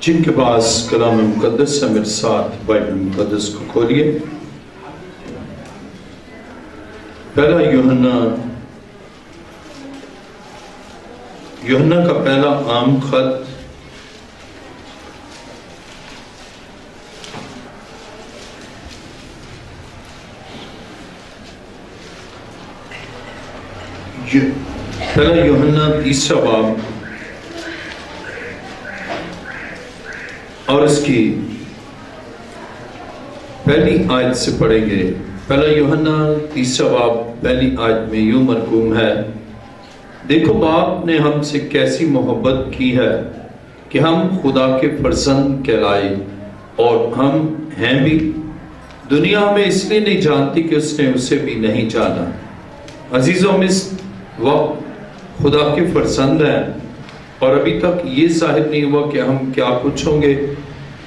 جن کے پاس کلام مقدس ہے میرے ساتھ بائبل مقدس کو کھولیے۔ پہلا یوحنا کا پہلا عام خط پہلا یوحنا 3 باب اور اس کی پہلی آیت سے پڑھیں گے۔ پہلا یوحنا 3 باب پہلی آیت میں یوں مرقوم ہے: دیکھو باپ نے ہم سے کیسی محبت کی ہے کہ ہم خدا کے فرزند کہلائے، اور ہم ہیں بھی۔ دنیا ہمیں اس لیے نہیں جانتی کہ اس نے اسے بھی نہیں جانا۔ عزیزوں، ہم اس وقت خدا کے فرزند ہیں اور ابھی تک یہ ظاہر نہیں ہوا کہ ہم کیا کچھ ہوں گے۔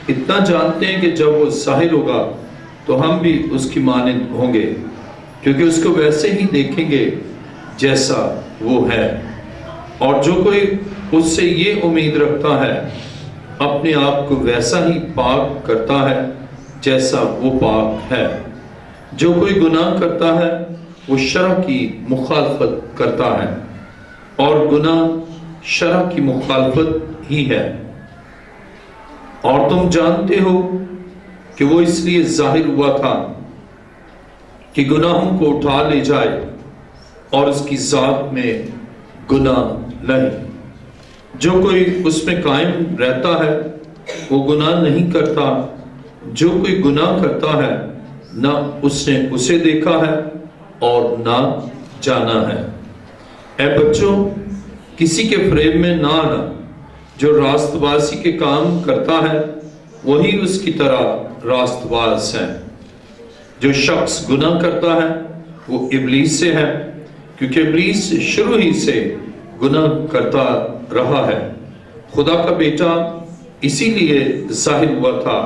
اتنا جانتے ہیں کہ جب وہ ظاہر ہوگا تو ہم بھی اس کی مانند ہوں گے، کیونکہ اس کو ویسے ہی دیکھیں گے جیسا وہ ہے۔ اور جو کوئی اس سے یہ امید رکھتا ہے اپنے آپ کو ویسا ہی پاک کرتا ہے جیسا وہ پاک ہے۔ جو کوئی گناہ کرتا ہے وہ شرع کی مخالفت کرتا ہے، اور گناہ شرع کی مخالفت ہی ہے۔ اور تم جانتے ہو کہ وہ اس لیے ظاہر ہوا تھا کہ گناہوں کو اٹھا لے جائے اور اس کی ذات میں گناہ نہیں۔ جو کوئی اس میں قائم رہتا ہے وہ گناہ نہیں کرتا۔ جو کوئی گناہ کرتا ہے نہ اس نے اسے دیکھا ہے اور نہ جانا ہے۔ اے بچوں، کسی کے فریب میں نہ آنا۔ جو راست بازی کے کام کرتا ہے وہی اس کی طرح راست باز ہے۔ جو شخص گناہ کرتا ہے وہ ابلیس سے ہے، کیونکہ ابلیس شروع ہی سے گناہ کرتا رہا ہے۔ خدا کا بیٹا اسی لیے ظاہر ہوا تھا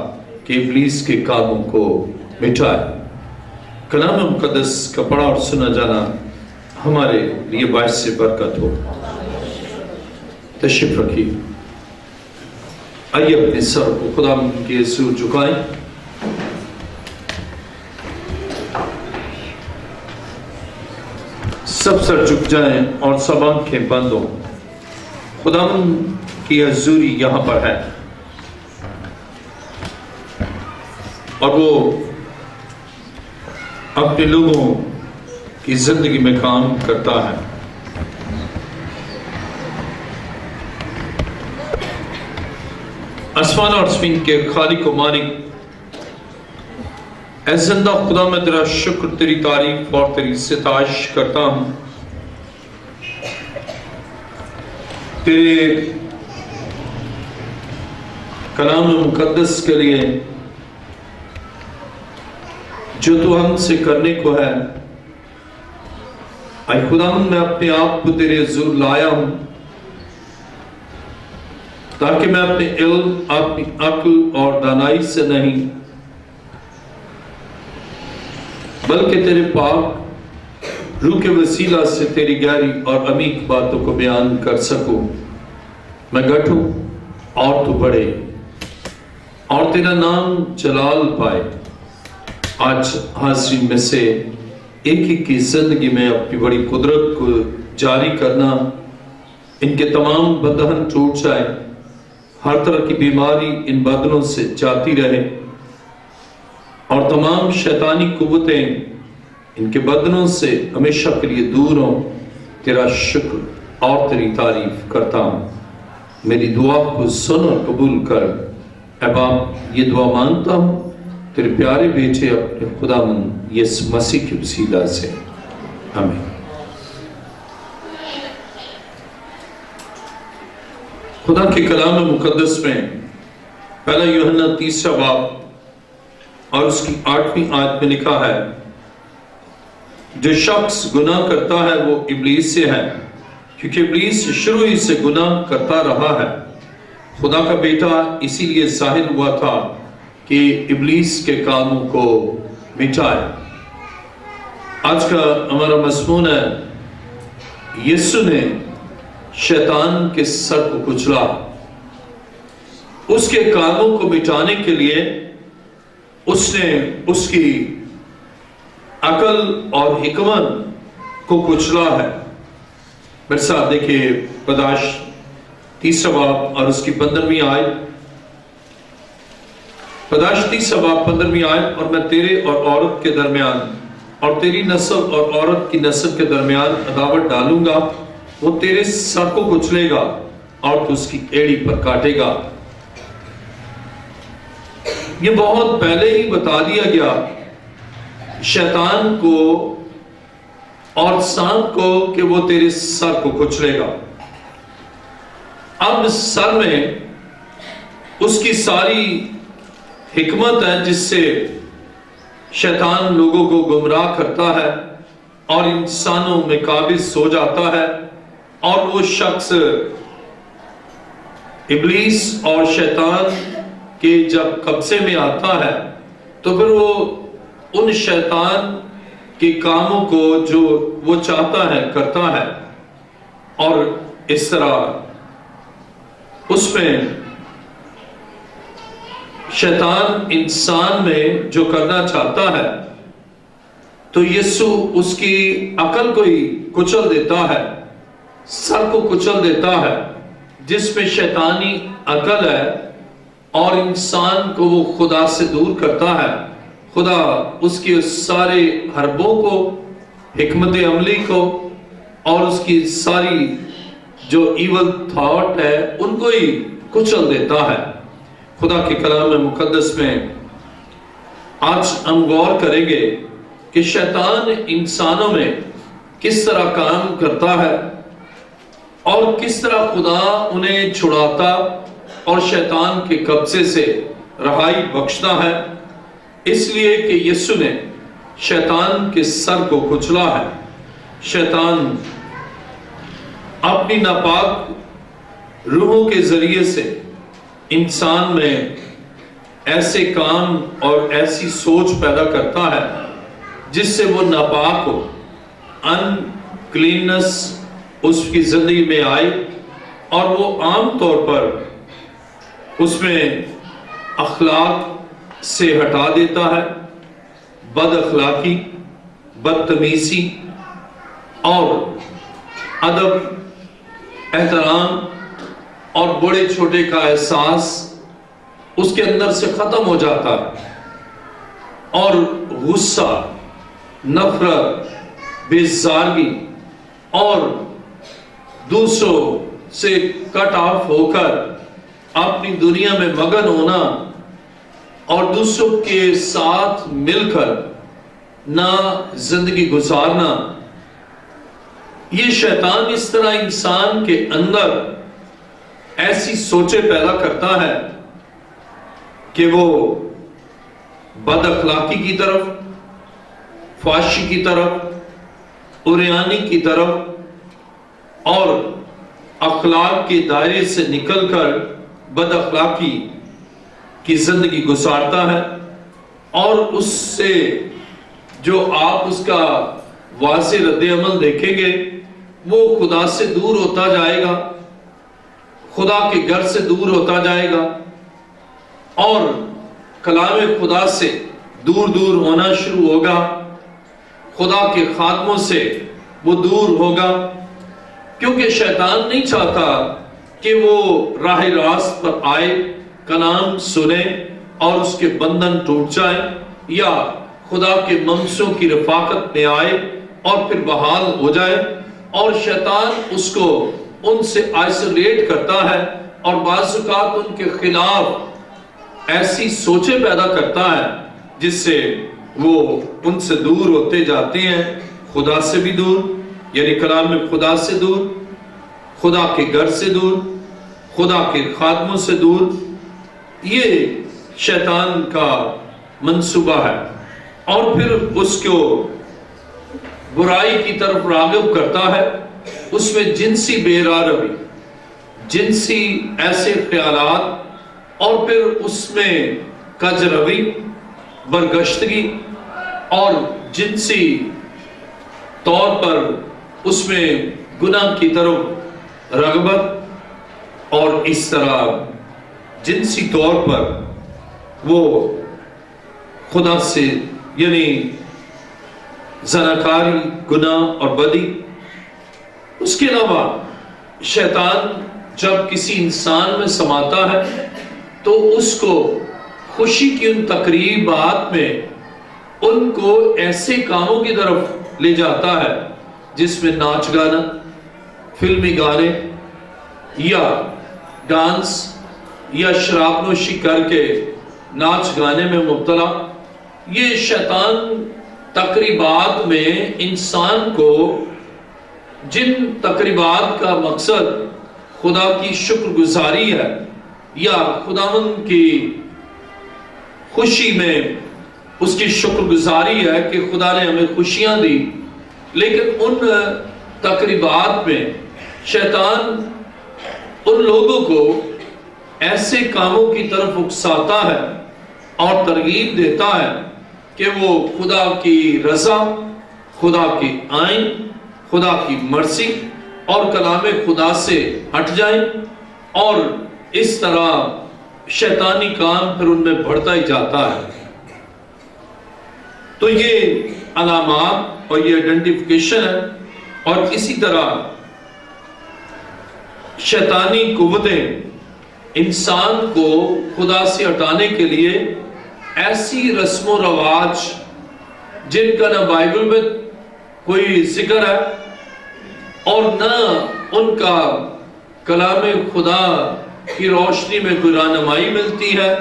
کہ ابلیس کے کاموں کو مٹائے۔ کلام مقدس کا پڑھا اور سنا جانا ہمارے لیے باعث سے برکت ہو۔ تشریف رکھیے۔ آئیے اپنے سر کو خدا کے حضور جھکائیں۔ سب سر جھک جائیں اور سب آنکھیں بند ہوں۔ خدا کی حضوری یہاں پر ہے اور وہ اپنے لوگوں کی زندگی میں کام کرتا ہے۔ آسمان اور زمین کے خالق و مالک، اے زندہ خدا، میں تیرا شکر، تیری تعریف اور تیری ستائش کرتا ہوں۔ تیرے کلام مقدس کے لیے جو تو ہم سے کرنے کو ہے۔ اے خدا، میں اپنے آپ کو تیرے حضور لایا ہوں تاکہ میں اپنے علم، اپنی عقل اور دانائی سے نہیں بلکہ تیرے پاک روح کے وسیلہ سے تیری گہری اور عمیق باتوں کو بیان کر سکوں۔ میں گھٹوں اور تو بڑھے اور تیرا نام جلال پائے۔ آج حاضرین میں سے ایک کی زندگی میں اپنی بڑی قدرت کو جاری کرنا، ان کے تمام بدن ٹوٹ جائے، ہر طرح کی بیماری ان بدنوں سے جاتی رہے اور تمام شیطانی قوتیں ان کے بدنوں سے ہمیشہ کے لیے دور ہوں۔ تیرا شکر اور تیری تعریف کرتا ہوں۔ میری دعا کو سن اور قبول کر۔ اے باپ، یہ دعا مانتا ہوں تیرے پیارے بیٹے اپنے خداوند یسوع مسیح کے وسیلہ سے، آمین۔ خدا کے کلام مقدس میں پہلا یوحنا 3 باب اور اس کی 8ویں آیت میں لکھا ہے: جو شخص گناہ کرتا ہے وہ ابلیس سے ہے، کیونکہ ابلیس شروع ہی سے گناہ کرتا رہا ہے۔ خدا کا بیٹا اسی لیے ظاہر ہوا تھا کہ ابلیس کے کاموں کو مٹائے۔ آج کا ہمارا مضمون ہے: یسوع نے شیطان کے سر کو کچلا۔ اس کے کاموں کو مٹانے کے لیے اس نے اس کی عقل اور حکمت کو کچلا ہے۔ میرے ساتھ دیکھیے پیدائش 30 باب اور اس کی 15ویں آیت۔ پیدائش 30 باب 15ویں آیت، اور میں تیرے اور عورت کے درمیان اور تیری نسل اور عورت کی نسل کے درمیان عداوت ڈالوں گا، وہ تیرے سر کو کچلے گا اور تو اس کی ایڑی پر کاٹے گا۔ یہ بہت پہلے ہی بتا دیا گیا شیطان کو اور سانپ کو کہ وہ تیرے سر کو کچلے گا۔ اب سر میں اس کی ساری حکمت ہے جس سے شیطان لوگوں کو گمراہ کرتا ہے اور انسانوں میں قابض ہو جاتا ہے، اور وہ شخص ابلیس اور شیطان کے جب قبضے میں آتا ہے تو پھر وہ ان شیطان کے کاموں کو جو وہ چاہتا ہے کرتا ہے، اور اس طرح اس میں شیطان انسان میں جو کرنا چاہتا ہے تو یسوع اس کی عقل کو ہی کچل دیتا ہے، سر کو کچل دیتا ہے، جس میں شیطانی عقل ہے، اور انسان کو وہ خدا سے دور کرتا ہے۔ خدا اس کے سارے حربوں کو، حکمت عملی کو، اور اس کی ساری جو ایول تھاٹ ہے ان کو ہی کچل دیتا ہے۔ خدا کے کلام مقدس میں آج ہم غور کریں گے کہ شیطان انسانوں میں کس طرح کام کرتا ہے اور کس طرح خدا انہیں چھڑاتا اور شیطان کے قبضے سے رہائی بخشتا ہے، اس لیے کہ یسوع نے شیطان کے سر کو کچلا ہے۔ شیطان اپنی ناپاک روحوں کے ذریعے سے انسان میں ایسے کام اور ایسی سوچ پیدا کرتا ہے جس سے وہ ناپاک ہو، ان کلیننس اس کی زندگی میں آئے، اور وہ عام طور پر اس میں اخلاق سے ہٹا دیتا ہے، بد اخلاقی، بدتمیزی اور ادب، احترام اور بڑے چھوٹے کا احساس اس کے اندر سے ختم ہو جاتا ہے، اور غصہ، نفرت، بیزارگی اور دوسروں سے کٹ آف ہو کر اپنی دنیا میں مگن ہونا اور دوسروں کے ساتھ مل کر نہ زندگی گزارنا، یہ شیطان اس طرح انسان کے اندر ایسی سوچیں پیدا کرتا ہے کہ وہ بد اخلاقی کی طرف، فحاشی کی طرف، عریانی کی طرف اور اخلاق کے دائرے سے نکل کر بد اخلاقی کی زندگی گزارتا ہے، اور اس سے جو آپ اس کا واضح رد عمل دیکھیں گے وہ خدا سے دور ہوتا جائے گا، خدا کے گھر سے دور ہوتا جائے گا، اور کلام خدا سے دور دور ہونا شروع ہوگا، خدا کے خادموں سے وہ دور ہوگا، کیونکہ شیطان نہیں چاہتا کہ وہ راہ راست پر آئے، کلام سنے اور اس کے بندھن ٹوٹ جائیں، یا خدا کے منصوں کی رفاقت میں آئے اور پھر بحال ہو جائے، اور شیطان اس کو ان سے آئسولیٹ کرتا ہے اور بعض اوقات ان کے خلاف ایسی سوچیں پیدا کرتا ہے جس سے وہ ان سے دور ہوتے جاتے ہیں، خدا سے بھی دور، یعنی کلام میں خدا سے دور، خدا کے گھر سے دور، خدا کے خادموں سے دور۔ یہ شیطان کا منصوبہ ہے، اور پھر اس کو برائی کی طرف راغب کرتا ہے، اس میں جنسی بے روی، جنسی ایسے خیالات، اور پھر اس میں کجروی، برگشتگی اور جنسی طور پر اس میں گناہ کی طرف رغبت، اور اس طرح جنسی طور پر وہ خدا سے یعنی زناکاری، گناہ اور بدی. اس کے علاوہ شیطان جب کسی انسان میں سماتا ہے تو اس کو خوشی کی ان تقریبات میں ان کو ایسے کاموں کی طرف لے جاتا ہے جس میں ناچ گانا، فلمی گانے یا ڈانس یا شراب نوشی کر کے ناچ گانے میں مبتلا. یہ شیطان تقریبات میں انسان کو، جن تقریبات کا مقصد خدا کی شکر گزاری ہے یا خداوند کی خوشی میں اس کی شکر گزاری ہے کہ خدا نے ہمیں خوشیاں دی، لیکن ان تقریبات میں شیطان ان لوگوں کو ایسے کاموں کی طرف اکساتا ہے اور ترغیب دیتا ہے کہ وہ خدا کی رضا، خدا کی آئین، خدا کی مرضی اور کلام خدا سے ہٹ جائیں، اور اس طرح شیطانی کام پھر ان میں بڑھتا ہی جاتا ہے. تو یہ علامات اور یہ آئیڈینٹیفیکیشن ہے. اور اسی طرح شیطانی قوتیں انسان کو خدا سے ہٹانے کے لیے ایسی رسم و رواج جن کا نہ بائبل میں کوئی ذکر ہے اور نہ ان کا کلام خدا کی روشنی میں کوئی رہنمائی ملتی ہے،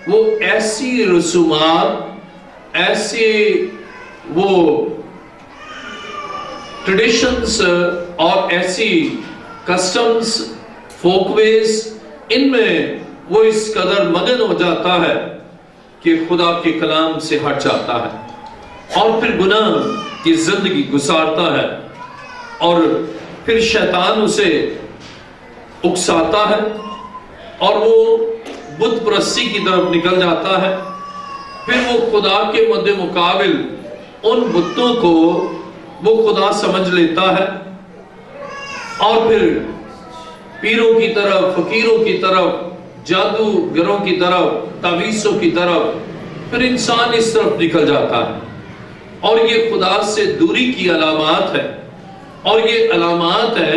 وہ ایسی رسومات، ایسے وہ ٹریڈیشنز اور ایسی کسٹمز، فوک ویز، ان میں وہ اس قدر مگن ہو جاتا ہے کہ خدا کے کلام سے ہٹ جاتا ہے اور پھر گناہ کی زندگی گزارتا ہے، اور پھر شیطان اسے اکساتا ہے اور وہ بت پرستی کی طرف نکل جاتا ہے. پھر وہ خدا کے مد مقابل ان بتوں کو وہ خدا سمجھ لیتا ہے، اور پھر پیروں کی طرف، فقیروں کی طرف، جادوگروں کی طرف، تعویذوں کی طرف پھر انسان اس طرف نکل جاتا ہے. اور یہ خدا سے دوری کی علامات ہے، اور یہ علامات ہے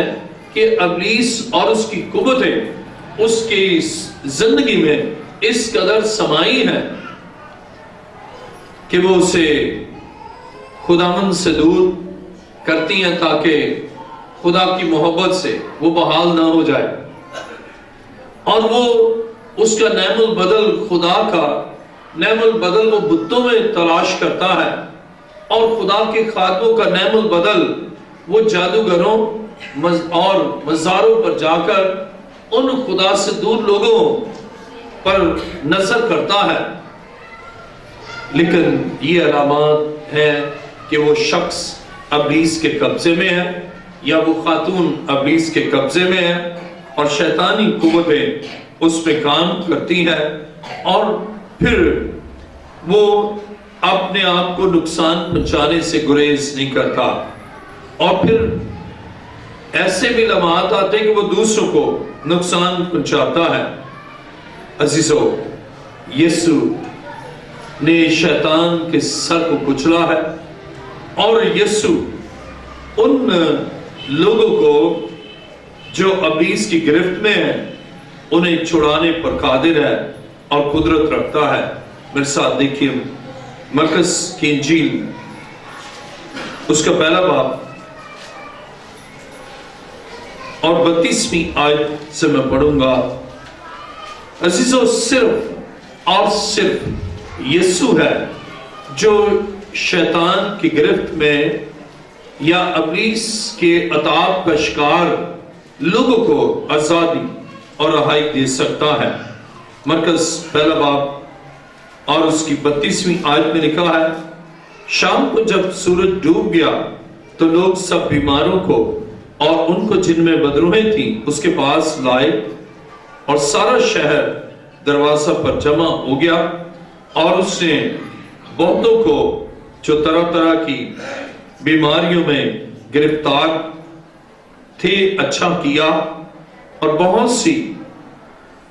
کہ ابلیس اور اس کی قوتیں اس کی زندگی میں اس قدر سمائی ہیں کہ وہ اسے خداوند سے دور کرتی ہیں تاکہ خدا کی محبت سے وہ بحال نہ ہو جائے، اور وہ اس کا نعم البدل، خدا کا نعم البدل وہ بتوں میں تلاش کرتا ہے، اور خدا کے خادموں کا نعم البدل وہ جادوگروں اور مزاروں پر جا کر ان خدا سے دور لوگوں پر نظر کرتا ہے. لیکن یہ علامات ہیں کہ وہ شخص ابلیس کے قبضے میں ہے یا وہ خاتون ابلیس کے قبضے میں ہے، اور شیطانی قوتیں اس پہ کام کرتی ہیں، اور پھر وہ اپنے آپ کو نقصان پہنچانے سے گریز نہیں کرتا. اور پھر ایسے بھی لمحات آتے ہیں کہ وہ دوسروں کو نقصان پہنچاتا ہے. عزیزو، یسوع نے شیطان کے سر کو کچلا ہے، اور یسوع ان لوگوں کو جو ابلیس کی گرفت میں ہیں انہیں چھڑانے پر قادر ہے اور قدرت رکھتا ہے. میرے ساتھ دیکھیے مرکز کی انجیل اس کا پہلا باب اور 32ویں آیت سے میں پڑھوں گا. عزیزو، صرف اور صرف یسوع ہے جو شیطان کی گرفت میں یا ابلیس کے عذاب کا شکار لوگوں کو آزادی اور رہائی دے سکتا ہے. مرکز پہلا باب اور اس کی 32ویں آیت میں لکھا ہے، شام کو جب سورج ڈوب گیا تو لوگ سب بیماروں کو اور ان کو جن میں بدروہیں تھیں اس کے پاس لائے، اور سارا شہر دروازہ پر جمع ہو گیا، اور اس نے بہتوں کو جو طرح طرح کی بیماریوں میں گرفتار تھے اچھا کیا، اور بہت سی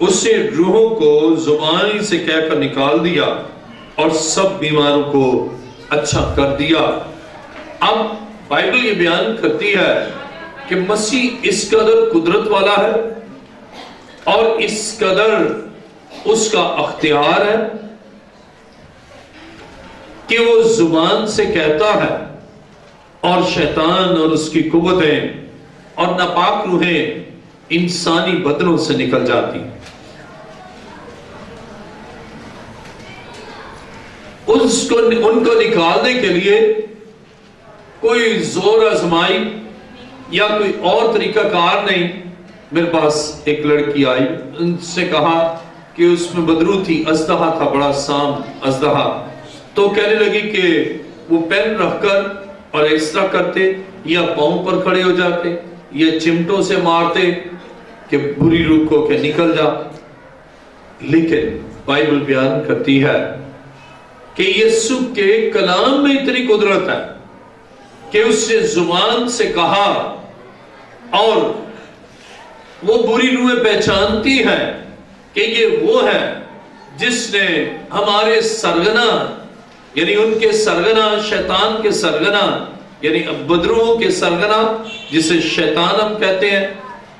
اس نے روحوں کو زبانی سے کہہ کر نکال دیا اور سب بیماروں کو اچھا کر دیا۔ اب بائبل یہ بیان کرتی ہے کہ مسیح اس قدر قدرت والا ہے اور اس قدر اس کا اختیار ہے کہ وہ زبان سے کہتا ہے اور شیطان اور اس کی قوتیں اور ناپاک روحیں انسانی بدنوں سے نکل جاتی۔ ان کو نکالنے کے لیے کوئی زور آزمائی یا کوئی اور طریقہ کار نہیں۔ میرے پاس ایک لڑکی آئی، ان سے کہا کہ اس میں بدرو تھی، اژدہا تھا، بڑا سام اژدہا، تو کہنے لگی کہ وہ پین رکھ کر اور اس طرح کرتے یا پاؤں پر کھڑے ہو جاتے یا چمٹوں سے مارتے کہ بری روح کو کہ نکل جا۔ لیکن بائبل بیان کرتی ہے کہ یسوع کے کلام میں اتنی قدرت ہے کہ اس نے زبان سے کہا اور وہ بری روحیں پہچانتی ہیں کہ یہ وہ ہے جس نے ہمارے سرگنا، یعنی ان کے سرگنا، شیطان کے سرگنا، یعنی بدروحوں کے سرگنا جسے شیطان ہم کہتے ہیں،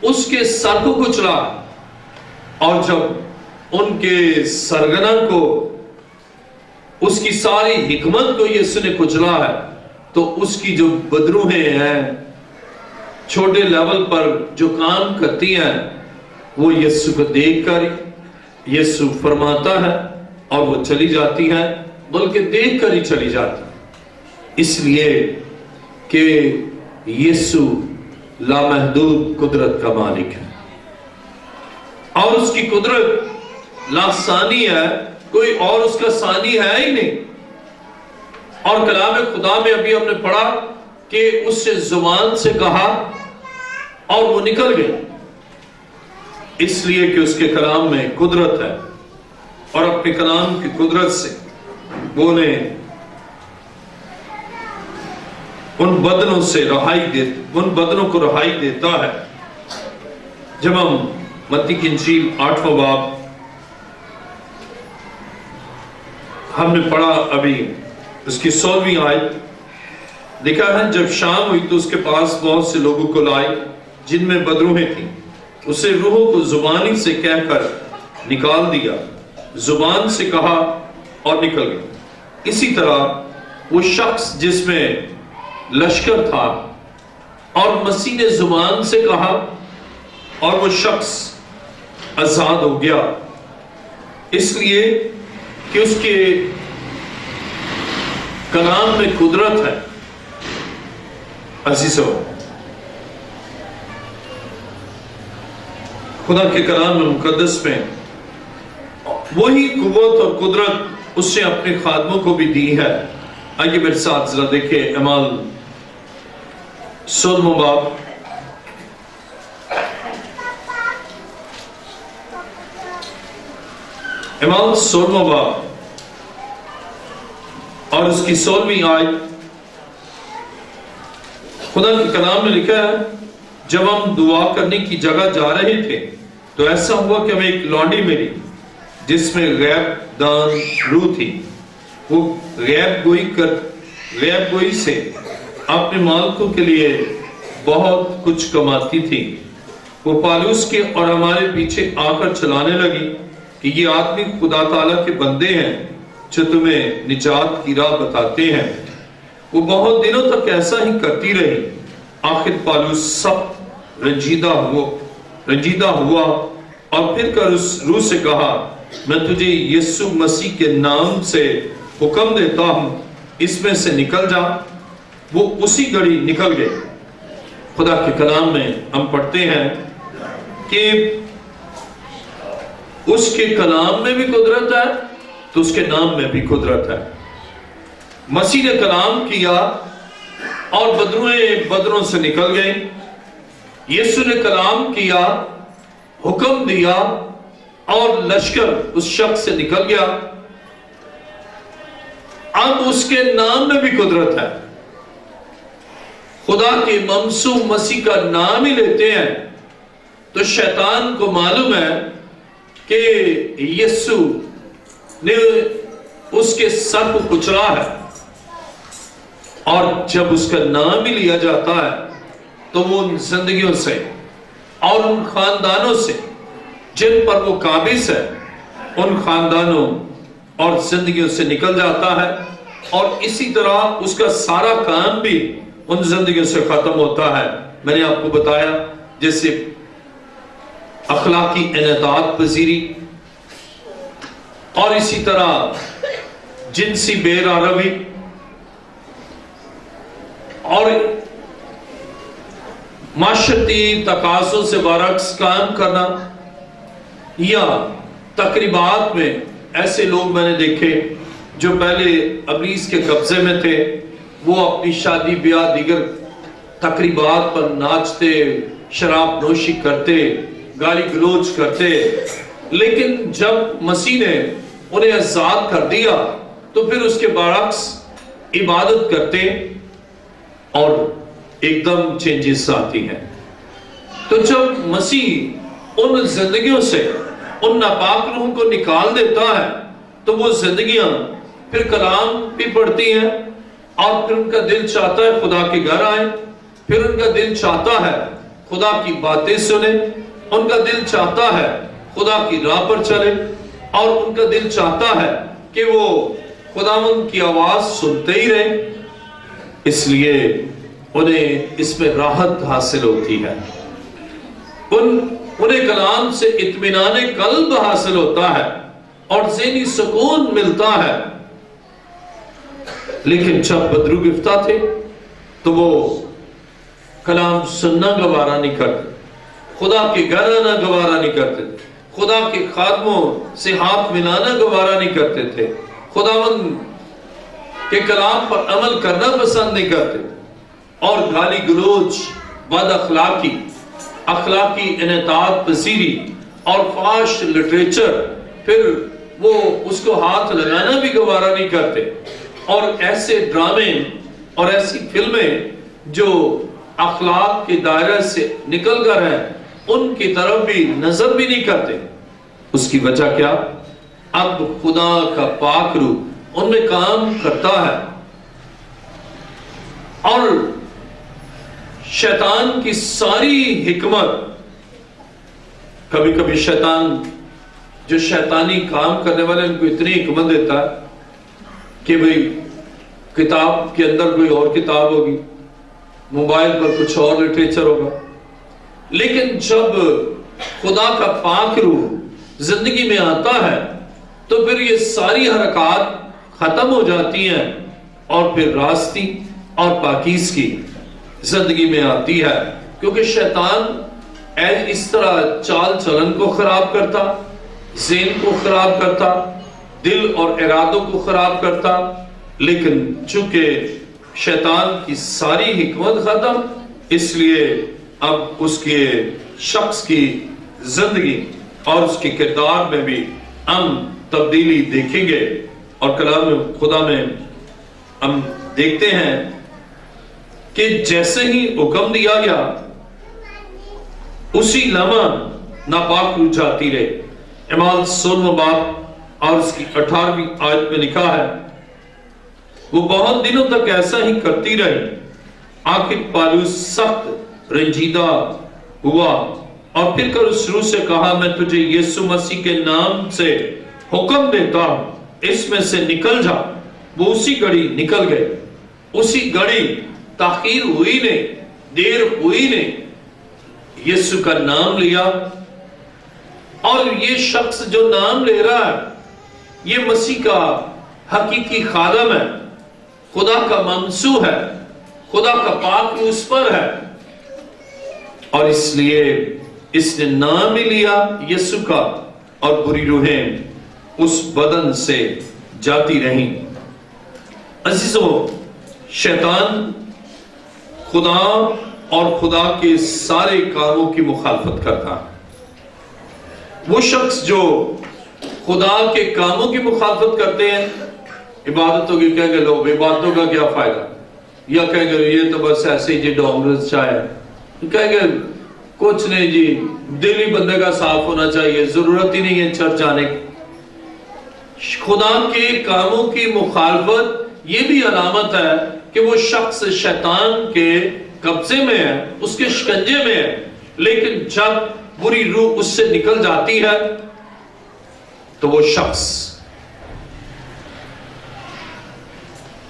اس کے سر کو کچلا۔ اور جب ان کے سرگنا کو، اس کی ساری حکمت کو یسوع نے کچلا ہے، تو اس کی جو بدروحیں ہیں چھوٹے لیول پر جو کام کرتی ہیں، وہ یسوع کو دیکھ کر یسوع فرماتا ہے اور وہ چلی جاتی ہیں، بلکہ دیکھ کر ہی چلی جاتی ہیں، اس لیے کہ یسوع لامحدود قدرت کا مالک ہے اور اس کی قدرت لاسانی ہے، کوئی اور اس کا ثانی ہے ہی نہیں۔ اور کلام خدا میں ابھی ہم نے پڑھا کہ اس سے زبان سے کہا اور وہ نکل گئی، اس لیے کہ اس کے کلام میں قدرت ہے، اور اپنے کلام کی قدرت سے وہ نے ان بدنوں سے ان بدنوں کو رہائی دیتا ہے۔ جب ہم متی کی انجیل 8واں باب ہم نے پڑھا ابھی، اس کی 16ویں آیت لکھا ہے، جب شام ہوئی تو اس کے پاس بہت سے لوگوں کو لائے جن میں بدروحیں تھیں، اسے روحوں کو زبانی سے کہہ کر نکال دیا، زبان سے کہا اور نکل گیا۔ اسی طرح وہ شخص جس میں لشکر تھا اور مسیح نے زبان سے کہا اور وہ شخص آزاد ہو گیا، اس لیے کہ اس کے کلام میں قدرت ہے۔ عزیزو، خدا کے کلام مقدس میں وہی قوت اور قدرت اس نے اپنے خادموں کو بھی دی ہے۔ آئیے میرے ساتھ ذرا دیکھیں اعمال 16واں باب، اعمال 16واں باب اور اس کی 16ویں آیت۔ خدا کے کلام میں لکھا ہے، جب ہم دعا کرنے کی جگہ جا رہے تھے تو ایسا ہوا کہ ہمیں ایک لونڈی ملی جس میں غیب دان روح تھی۔ وہ غیب گوئی سے اپنے مالکوں کے لیے بہت کچھ کماتی تھی۔ وہ پالوس کے اور ہمارے پیچھے آ کر چلانے لگی کہ یہ آدمی خدا تعالیٰ کے بندے ہیں جو تمہیں نجات کی راہ بتاتے ہیں۔ وہ بہت دنوں تک ایسا ہی کرتی رہی۔ آخر پالوس سخت رنجیدہ ہوا اور پھر کر اس روح سے کہا، میں تجھے یسوع مسیح کے نام سے حکم دیتا ہوں، اس میں سے نکل جا۔ وہ اسی گھڑی نکل گئے۔ خدا کے کلام میں ہم پڑھتے ہیں کہ اس کے کلام میں بھی قدرت ہے تو اس کے نام میں بھی قدرت ہے۔ مسیح نے کلام کیا اور بدروہیں بدروں سے نکل گئے۔ یسوع نے کلام کیا، حکم دیا اور لشکر اس شخص سے نکل گیا۔ اب اس کے نام میں بھی قدرت ہے۔ خدا کے ممسوح مسیح کا نام ہی لیتے ہیں تو شیطان کو معلوم ہے کہ یسو نے اس کے سر کو کچلا ہے، اور جب اس کا نام ہی لیا جاتا ہے تو وہ ان زندگیوں سے اور ان خاندانوں سے جن پر وہ قابض ہے، ان خاندانوں اور زندگیوں سے نکل جاتا ہے، اور اسی طرح اس کا سارا کام بھی ان زندگیوں سے ختم ہوتا ہے۔ میں نے آپ کو بتایا جیسے اخلاقی انعطاف پذیری، اور اسی طرح جنسی بے روی، اور معاشرتی تقاضوں سے برعکس کام کرنا، یا تقریبات میں ایسے لوگ میں نے دیکھے جو پہلے ابلیس کے قبضے میں تھے، وہ اپنی شادی بیاہ دیگر تقریبات پر ناچتے، شراب نوشی کرتے، گالی گلوچ کرتے، لیکن جب مسیح نے انہیں آزاد کر دیا تو پھر اس کے برعکس عبادت کرتے اور ایک دم چینجز آتی ہیں۔ تو جب مسیح ان زندگیوں سے ان ناپاک روحوں کو نکال دیتا ہے تو وہ زندگیاں پھر کلام بھی پڑھتی ہیں، اور پھر ان کا دل چاہتا ہے خدا کے گھر آئیں، پھر ان کا دل چاہتا ہے خدا کی باتیں سنیں، ان کا دل چاہتا ہے خدا کی راہ پر چلے، اور ان کا دل چاہتا ہے کہ وہ خداوند کی آواز سنتے ہی رہیں۔ اس لیے انہیں اس میں راحت حاصل ہوتی ہے، انہیں کلام سے اطمینان قلب حاصل ہوتا ہے اور ذہنی سکون ملتا ہے۔ لیکن جب بدرو گفتہ تھے تو وہ کلام سننا گوارا نہیں کرتے، خدا کے گھر آنا گوارا نہیں کرتے، خدا کے خادموں سے ہاتھ ملانا گوارا نہیں کرتے تھے، خداوند کے کلام پر عمل کرنا پسند نہیں کرتے، اور گالی گلوچ، بد اخلاقی، اخلاقی انعطاف پذیری اور فحش لٹریچر، پھر وہ اس کو ہاتھ لگانا بھی گوارا نہیں کرتے، اور ایسے ڈرامے اور ایسی فلمیں جو اخلاق کے دائرے سے نکل کر ہیں ان کی طرف بھی نظر بھی نہیں کرتے۔ اس کی وجہ کیا؟ اب خدا کا پاک روح ان میں کام کرتا ہے، اور شیطان کی ساری حکمت، کبھی کبھی شیطان جو شیطانی کام کرنے والے ان کو اتنی حکمت دیتا ہے کہ بھئی کتاب کے اندر کوئی اور کتاب ہوگی، موبائل پر کچھ اور لٹریچر ہوگا، لیکن جب خدا کا پاک روح زندگی میں آتا ہے تو پھر یہ ساری حرکات ختم ہو جاتی ہیں، اور پھر راستی اور پاکیزگی زندگی میں آتی ہے، کیونکہ شیطان اس طرح چال چلن کو خراب کرتا، ذہن کو خراب کرتا، دل اور ارادوں کو خراب کرتا، لیکن چونکہ شیطان کی ساری حکمت ختم، اس لیے اب اس کے شخص کی زندگی اور اس کے کردار میں بھی ہم تبدیلی دیکھیں گے، اور کلام خدا میں ہم دیکھتے ہیں کہ جیسے ہی حکم دیا گیا اسی لمحہ ناپاک روح جاتی رہے۔ اعمال 16 باب اور اس کی 18ویں آیت میں لکھا ہے، وہ بہت دنوں تک ایسا ہی کرتی رہی، آخر پالوس سخت رنجیدہ ہوا اور پھر کر اس روح سے کہا، میں تجھے یسوع مسیح کے نام سے حکم دیتا ہوں اس میں سے نکل جا۔ وہ اسی گھڑی نکل گئے، اسی گھڑی تاخیر ہوئی نہیں، دیر ہوئی نہیں، یسوع کا نام لیا، اور یہ شخص جو نام لے رہا ہے یہ مسیح کا حقیقی خادم ہے، خدا کا ممسوح ہے، خدا کا پاک روح اس پر ہے، اور اس لیے اس نے نام ہی لیا یسوع کا، اور بری روحیں اس بدن سے جاتی رہیں۔ عزیزوں، شیطان خدا اور خدا کے سارے کاموں کی مخالفت کرتا ہے۔ وہ شخص جو خدا کے کاموں کی مخالفت کرتے ہیں، عبادتوں کی کہہ گئے لوگ عبادتوں کا کیا فائدہ، یا کہہ گئے یہ تو بس ایسے ہی جی ڈونگرز چاہے، کہہ گئے کچھ نہیں جی، دل ہی بندے کا صاف ہونا چاہیے، ضرورت ہی نہیں ہے چرچ جانے کی۔ خدا کے کاموں کی مخالفت یہ بھی علامت ہے کہ وہ شخص شیطان کے قبضے میں ہے، اس کے شکنجے میں ہے، لیکن جب بری روح اس سے نکل جاتی ہے تو وہ شخص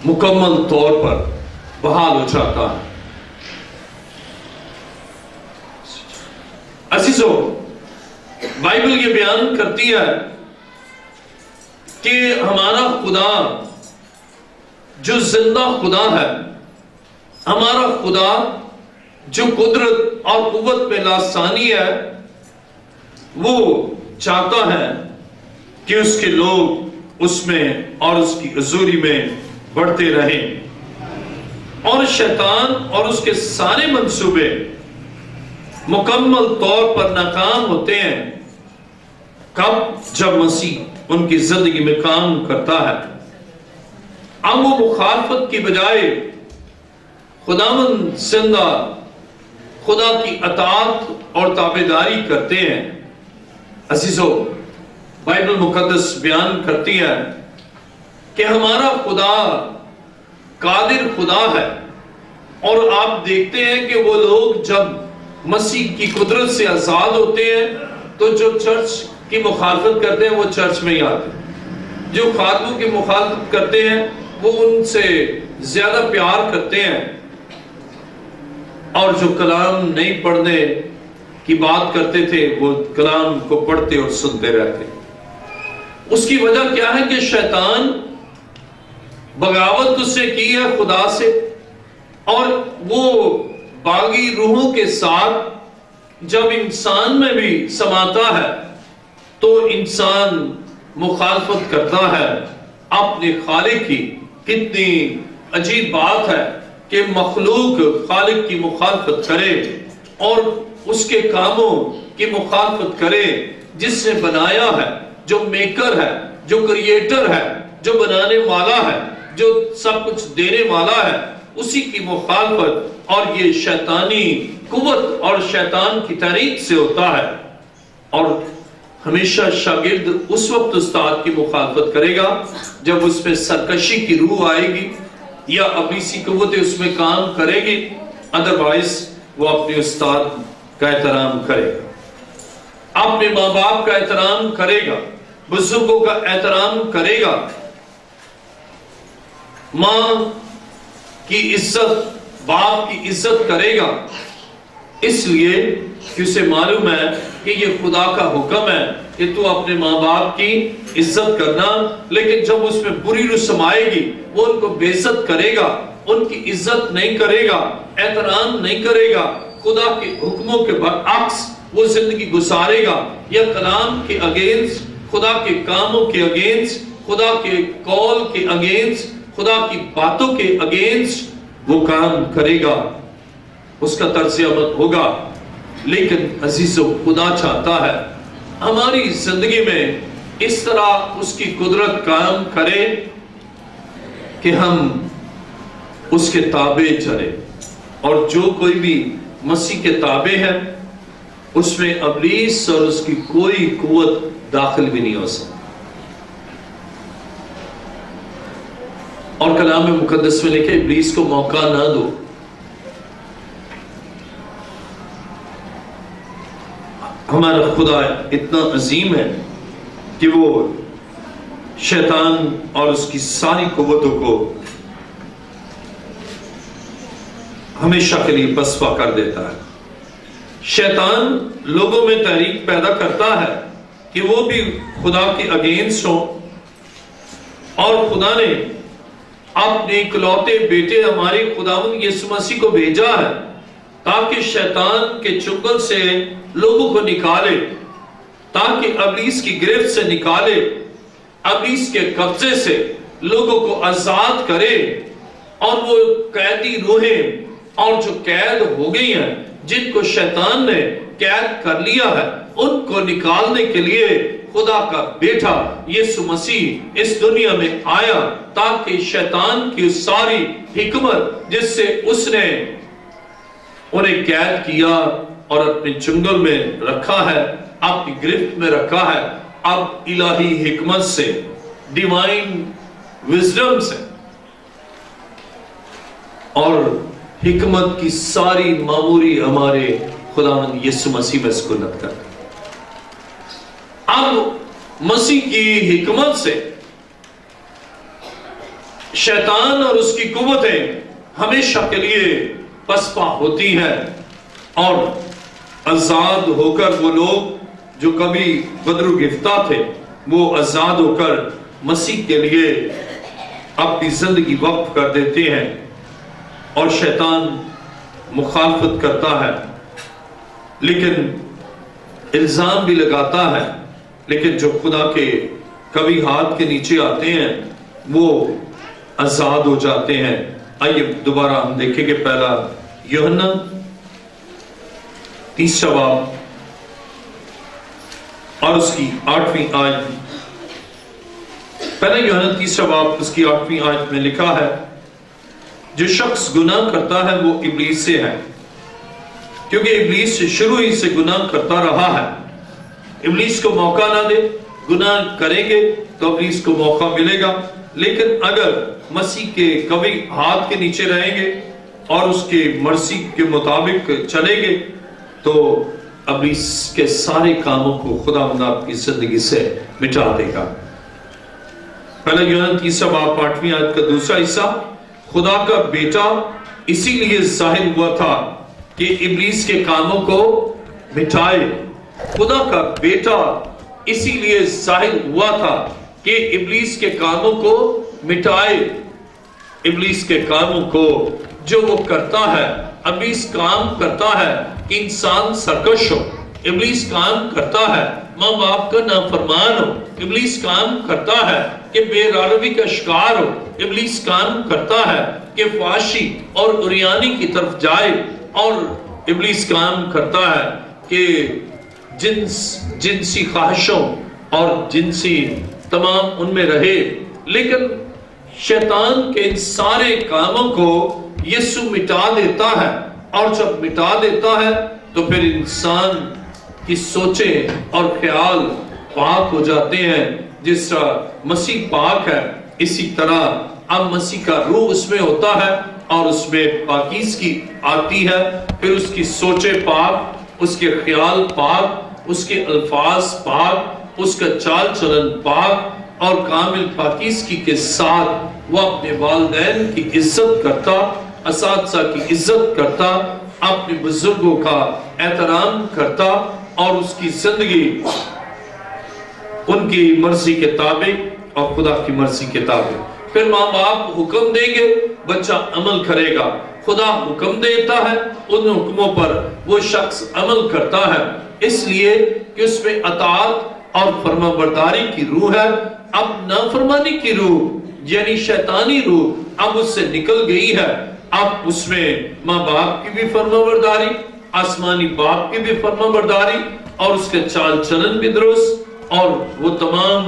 مکمل طور پر بحال ہو جاتا ہے۔ عزیزو، بائبل یہ بیان کرتی ہے کہ ہمارا خدا جو زندہ خدا ہے، ہمارا خدا جو قدرت اور قوت میں لاسانی ہے، وہ چاہتا ہے کہ اس کے لوگ اس میں اور اس کی حضوری میں بڑھتے رہیں، اور شیطان اور اس کے سارے منصوبے مکمل طور پر ناکام ہوتے ہیں کب؟ جب مسیح ان کی زندگی میں کام کرتا ہے۔ اب وہ مخالفت کی بجائے خداوند زندہ خدا کی اطاعت اور تابعداری کرتے ہیں۔ عزیزو، بائبل مقدس بیان کرتی ہے کہ ہمارا خدا قادر خدا ہے، اور آپ دیکھتے ہیں کہ وہ لوگ جب مسیح کی قدرت سے آزاد ہوتے ہیں تو جو چرچ کی مخالفت کرتے ہیں وہ چرچ میں ہی آتے ہیں، جو خادموں کی مخالفت کرتے ہیں وہ ان سے زیادہ پیار کرتے ہیں، اور جو کلام نہیں پڑھنے کی بات کرتے تھے وہ کلام کو پڑھتے اور سنتے رہتے۔ اس کی وجہ کیا ہے کہ شیطان بغاوت اس سے کی ہے خدا سے، اور وہ باغی روحوں کے ساتھ جب انسان میں بھی سماتا ہے تو انسان مخالفت کرتا ہے اپنے خالق کی۔ کتنی عجیب بات ہے کہ مخلوق خالق کی مخالفت کرے اور اس کے کاموں کی مخالفت کرے، جس نے بنایا ہے، جو میکر ہے، جو کریٹر ہے، جو بنانے والا ہے، جو سب کچھ دینے والا ہے، اسی کی مخالفت، اور یہ شیطانی قوت اور شیطان کی تحریک سے ہوتا ہے۔ اور ہمیشہ شاگرد اس وقت استاد کی مخالفت کرے گا جب اس میں سرکشی کی روح آئے گی یا ابلیسی قوتیں اس میں کام کرے گی، ادروائز وہ اپنے استاد کا احترام کرے گا، اپنے ماں باپ کا احترام کرے گا، بزرگوں کا احترام کرے گا، ماں کی عزت، باپ کی عزت کرے گا، اس لیے کہ اسے معلوم ہے کہ یہ خدا کا حکم ہے کہ تو اپنے ماں باپ کی عزت کرنا۔ لیکن جب اس میں بری روح سمائے گی وہ ان کو بے عزت کرے گا، ان کی عزت نہیں کرے گا، احترام نہیں کرے گا، خدا کے حکموں کے برعکس وہ زندگی گزارے گا، یا کلام کے اگینسٹ، خدا کے کاموں کے اگینسٹ، خدا کے قول کے اگینسٹ، خدا کی باتوں کے اگینسٹ وہ کام کرے گا، اس کا طرز عمل ہوگا۔ لیکن عزیزو، خدا چاہتا ہے ہماری زندگی میں اس طرح اس کی قدرت کام کرے کہ ہم اس کے تابع چلیں، اور جو کوئی بھی مسیح کے تابع ہے اس میں ابلیس اور اس کی کوئی قوت داخل بھی نہیں ہو سکتی۔ اور کلام مقدس میں لکھے ابلیس کو موقع نہ دو۔ ہمارا خدا اتنا عظیم ہے کہ وہ شیطان اور اس کی ساری قوتوں کو ہمیشہ کے لیے پسپا کر دیتا ہے۔ شیطان لوگوں میں تحریک پیدا کرتا ہے کہ وہ بھی خدا کے اگینسٹ ہوں، اور خدا نے اپنے اکلوتے بیٹے ہمارے خداوند یسوع مسیح کو بھیجا ہے تاکہ شیطان کے چنگل سے لوگوں کو نکالے، تاکہ ابلیس کی گرفت سے نکالے، ابلیس کے قبضے سے لوگوں کو آزاد کرے، اور وہ قیدی روحیں اور جو قید ہو گئی ہیں، جن کو شیطان نے قید کر لیا ہے، ان کو نکالنے کے لیے خدا کا بیٹا یسوع مسیح اس دنیا میں آیا، تاکہ شیطان کی ساری حکمت جس سے اس نے انہیں قید کیا اور اپنے چنگل میں رکھا ہے، اپنی گرفت میں رکھا ہے، اب الہی حکمت سے، ڈیوائن وزڈم سے اور حکمت کی ساری معموری ہمارے خداوند یسوع مسیح میں سکونت کرتا ہے۔ اب مسیح کی حکمت سے شیطان اور اس کی قوتیں ہمیشہ کے لیے پسپا ہوتی ہیں، اور آزاد ہو کر وہ لوگ جو کبھی بدرو گفتہ تھے وہ آزاد ہو کر مسیح کے لیے اپنی زندگی وقف کر دیتے ہیں، اور شیطان مخالفت کرتا ہے، لیکن الزام بھی لگاتا ہے، لیکن جو خدا کے کبھی ہاتھ کے نیچے آتے ہیں وہ آزاد ہو جاتے ہیں۔ آئیے دوبارہ ہم دیکھیں گے پہلا یوحنا 3 باب اور اس کی 8ویں آیت۔ پہلا یوحنا 3 باب اس کی 8ویں آیت میں لکھا ہے، جو شخص گناہ کرتا ہے وہ ابلیس سے ہے، کیونکہ ابلیس شروع ہی سے گناہ کرتا رہا ہے۔ ابلیس کو موقع نہ دے، گناہ کریں گے تو ابلیس کو موقع ملے گا، لیکن اگر مسیح کے کبھی ہاتھ کے نیچے رہیں گے اور اس کے مرضی کے مطابق چلیں گے تو ابلیس کے سارے کاموں کو خداوند آپ کی زندگی سے مٹا دے گا۔ پہلا یوحنا 3 باب 8ویں آیت کا دوسرا حصہ، خدا کا بیٹا اسی لیے ظاہر ہوا تھا کہ ابلیس کے کاموں کو مٹائے۔ خدا کا بیٹا اسی لیے ظاہر ہوا تھا کہ ابلیس کے کاموں کو مٹائے۔ ابلیس کے کاموں کو جو وہ کرتا ہے، ابلیس کام کرتا ہے کہ انسان سرکش ہو، ابلیس کام کرتا ہے ماں باپ کا نافرمان ہو، ابلیس کام کرتا ہے کہ بے راروی کا شکار ہو، ابلیس کام کرتا ہے کہ فحاشی اور عریانی کی طرف جائے، اور ابلیس کام کرتا ہے کہ جنسی خواہشوں اور جنسی تمام ان میں رہے۔ لیکن شیطان کے ان سارے کاموں کو یسوع مٹا دیتا ہے، اور جب مٹا دیتا ہے تو پھر انسان کی سوچیں اور خیال پاک ہو جاتے ہیں۔ جس طرح مسیح پاک ہے، اسی طرح اب مسیح کا روح اس میں ہوتا ہے اور اس میں پاکیزگی آتی ہے، پھر اس کی سوچیں پاک، اس کے خیال پاک، اس کے الفاظ پاک، اس کا چال چلن پاک، اور کامل پاکیزگی کے ساتھ وہ اپنے والدین کی عزت کرتا، اساتذہ کی عزت کرتا، اپنے بزرگوں کا احترام کرتا، اور اس کی زندگی ان کی مرضی کے تابع اور خدا کی مرضی کے تابع۔ پھر ماں باپ حکم دیں گے، بچہ عمل کرے گا۔ خدا حکم دیتا ہے، ان حکموں پر وہ شخص عمل کرتا ہے، اس لیے کہ اس میں اطاعت اور فرما برداری کی روح ہے۔ اب نافرمانی کی روح یعنی شیطانی روح اب اس سے نکل گئی ہے۔ اب اس میں ماں باپ کی بھی فرما برداری، آسمانی باپ کی بھی فرما برداری، اور اس کے چال چلن بھی درست، اور وہ تمام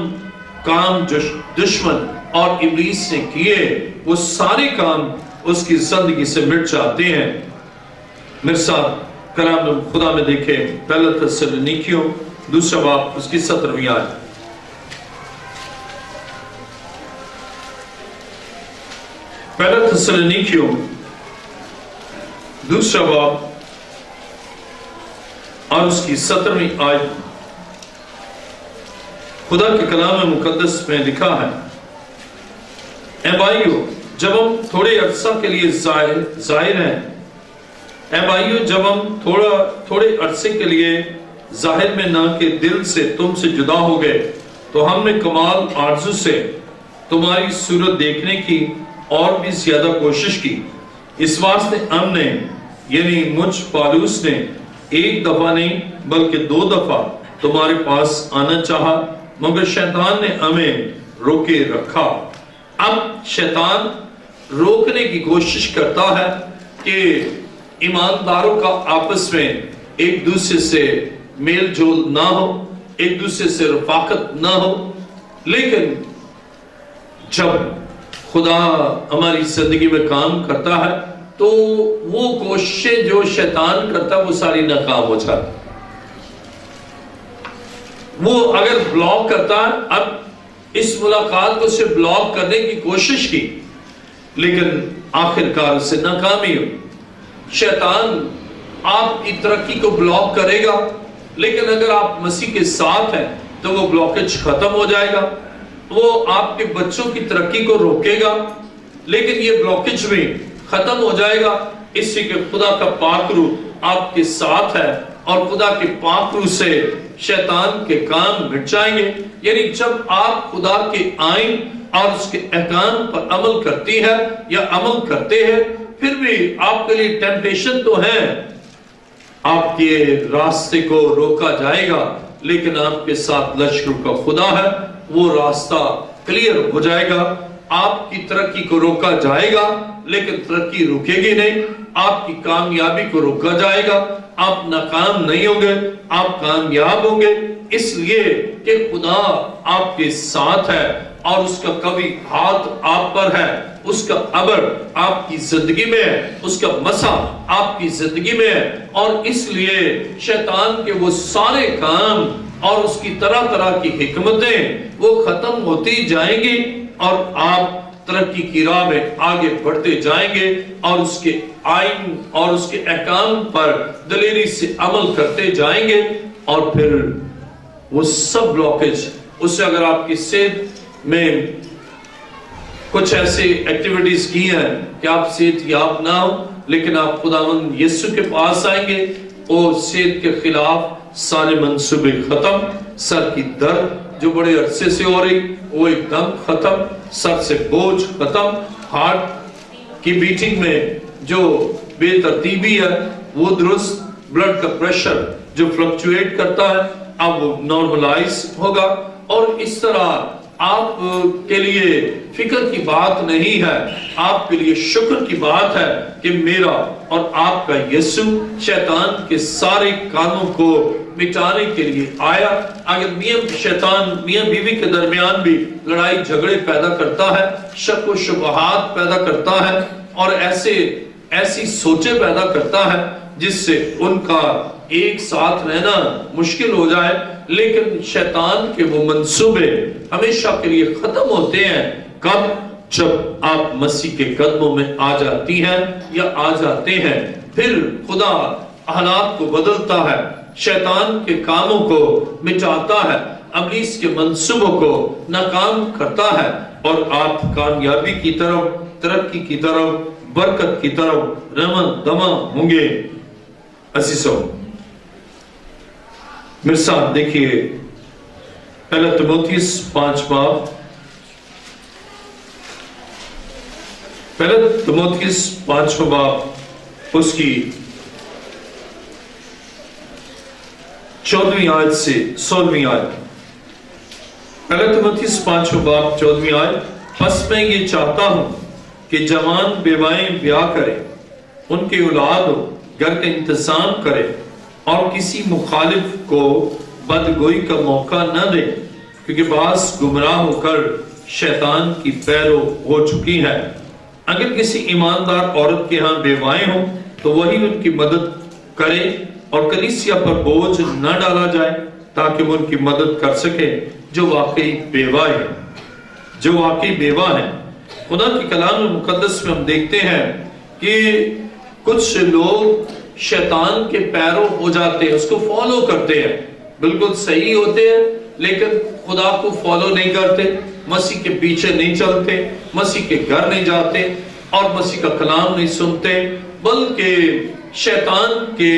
کام جو دشمن اور ابلیس نے کیے وہ سارے کام اس کی زندگی سے مٹ جاتے ہیں۔ میرے ساتھ کلام خدا میں دیکھیں پہلا تسالونیکیوں 2 باب اس کی 17ویں آیت۔ پہلا تسالونیکیوں 2 باب اور اس کی 17ویں آیت، خدا کے کلام مقدس میں لکھا ہے، اے بھائیو جب ہم تھوڑے عرصہ کے لیے ظاہر ہیں، اے بھائیو جب ہم تھوڑے عرصے کے لیے ظاہر میں نہ کہ دل سے تم سے جدا ہو گئے، تو ہم نے کمال آرزو سے تمہاری صورت دیکھنے کی اور بھی زیادہ کوشش کی۔ اس واسطے ہم نے یعنی مجھ پالوس نے ایک دفعہ نہیں بلکہ 2 دفعہ تمہارے پاس آنا چاہا، مگر شیطان نے ہمیں روکے رکھا۔ اب شیطان روکنے کی کوشش کرتا ہے کہ ایمانداروں کا آپس میں ایک دوسرے سے میل جول نہ ہو، ایک دوسرے سے رفاقت نہ ہو، لیکن جب خدا ہماری زندگی میں کام کرتا ہے تو وہ کوششیں جو شیطان کرتا ہے وہ ساری ناکام ہو جاتی. وہ اگر بلاک کرتا ہے، اب اس ملاقات کو سے بلاک کرنے کی کوشش کی لیکن آخرکار سے ناکامی ہو. شیطان آپ کی ترقی کو بلاک کرے گا، لیکن اگر آپ مسیح کے ساتھ ہیں تو وہ بلاکج ختم ہو جائے گا. وہ آپ کے بچوں کی ترقی کو روکے گا لیکن یہ بلاکج بھی ختم ہو جائے گا، اس سے کہ خدا کا پاک روح آپ کے ساتھ ہے اور خدا کے پاک روح سے شیطان کے کام مٹ جائیں گے. یعنی جب آپ خدا کے آئین اور اس کے احکام پر عمل کرتی ہے یا عمل کرتے ہیں، پھر بھی آپ کے لیے ٹیمپٹیشن تو ہے، آپ کے راستے کو روکا جائے گا، لیکن آپ کے ساتھ لشکر کا خدا ہے، وہ راستہ کلیئر ہو جائے گا. آپ کی ترقی کو روکا جائے گا لیکن ترقی رکے گی نہیں. آپ کی کامیابی کو روکا جائے گا، آپ ناکام نہیں ہوں گے، آپ کامیاب ہوں گے، اس لیے کہ خدا آپ کے ساتھ ہے اور اس کا قوی ہاتھ آپ پر ہے، اس کا ابر آپ کی زندگی میں ہے، اس کا مسا آپ کی زندگی میں ہے. اور اس لیے شیطان کے وہ سارے کام اور اس کی طرح طرح کی حکمتیں وہ ختم ہوتی جائیں گی اور آپ ترقی کی راہ میں آگے بڑھتے جائیں گے اور اس کے آئین اور اس کے احکام پر دلیری سے عمل کرتے جائیں گے. اور پھر وہ سب بلاکج، اس سے اگر آپ کی صحت میں کچھ ایسے ایکٹیویٹیز کی ہیں کہ آپ صحت یاب نہ ہو، لیکن آپ خداوند یسوع کے پاس آئیں گے، وہ صحت کے خلاف سارے منصوبے ختم، سر کی درد جو بڑے عرصے سے ہو رہی وہ ایک دم ختم، سر سے بوجھ ختم، ہارٹ کی بیٹنگ میں جو بے ترتیبی ہے وہ درست، بلڈ کا پریشر جو فلکچویٹ کرتا ہے اب وہ نارملائز ہوگا. اور اس طرح آپ کے لیے فکر کی بات نہیں ہے، آپ کے لیے شکر کی بات ہے کہ میرا اور آپ کا یسوع شیطان کے سارے کاموں کو مٹانے کے لیے آیا. اگر شیطان میاں بیوی کے درمیان بھی لڑائی جھگڑے پیدا کرتا ہے، شک و شبہات پیدا کرتا ہے اور ایسی سوچیں پیدا کرتا ہے جس سے ان کا ایک ساتھ رہنا مشکل ہو جائے، لیکن شیطان کے وہ منصوبے ہمیشہ کے لیے ختم ہوتے ہیں. کب؟ جب آپ مسیح کے قدموں میں آ جاتی ہیں یا آ جاتے ہیں. پھر خدا حالات کو بدلتا ہے، شیطان کے کاموں کو مٹاتا ہے، ابلیس کے منصوبوں کو ناکام کرتا ہے اور آپ کامیابی کی طرف، ترقی کی طرف، برکت کی طرف رواں دواں ہوں گے. عزیزوں میرے ساتھ دیکھیے پہلا تیموتھیوس 5 باب، پہلا تیموتھیوس 5 باب اس کی 14ویں آیت سے 16ویں آیت. پہلا تیموتھیوس 5 باب 14ویں آیت. پس میں یہ چاہتا ہوں کہ جوان بیوائیں بیاہ کریں، ان کے اولاد ہو، گھر کا انتظام کرے اور کسی مخالف کو بدگوئی کا موقع نہ دے، کیونکہ بعض گمراہ ہو کر شیطان کی پیرو ہو چکی ہے. اگر کسی ایماندار عورت کے ہاں بیوائیں ہوں تو وہی ان کی مدد کرے اور کلیسیا پر بوجھ نہ ڈالا جائے تاکہ وہ ان کی مدد کر سکے جو واقعی بیوہ ہے، جو واقعی بیوہ ہے. خدا کی کلام مقدس میں ہم دیکھتے ہیں کہ کچھ لوگ شیطان کے پیرو ہو جاتے ہیں، اس کو فالو کرتے ہیں، بالکل صحیح ہوتے ہیں لیکن خدا کو فالو نہیں کرتے، مسیح کے پیچھے نہیں چلتے، مسیح کے گھر نہیں جاتے اور مسیح کا کلام نہیں سنتے، بلکہ شیطان کے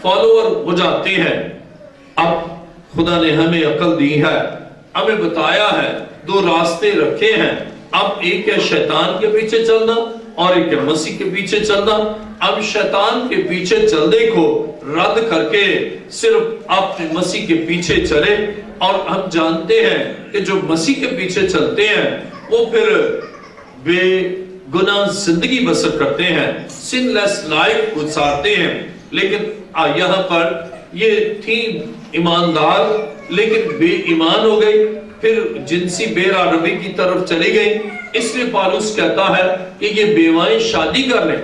فالوور ہو جاتے ہیں. اب خدا نے ہمیں عقل دی ہے، ہمیں بتایا ہے، 2 راستے رکھے ہیں. اب ایک ہے شیطان کے پیچھے چلنا اور ایک ہے مسیح کے پیچھے چلنا. اب شیطان کے پیچھے چلنے کو رد کر کے صرف اپنے مسیح کے پیچھے چلے. اور ہم جانتے ہیں کہ جو مسیح کے پیچھے چلتے ہیں وہ پھر بے گناہ زندگی بسر کرتے ہیں، سن لیس لائف گزارتے ہیں. لیکن یہاں پر یہ تھی ایماندار لیکن بے ایمان ہو گئی، پھر جنسی بے روی کی طرف چلی گئی. اس لیے پالوس کہتا ہے کہ یہ بیوائیں شادی کر لیں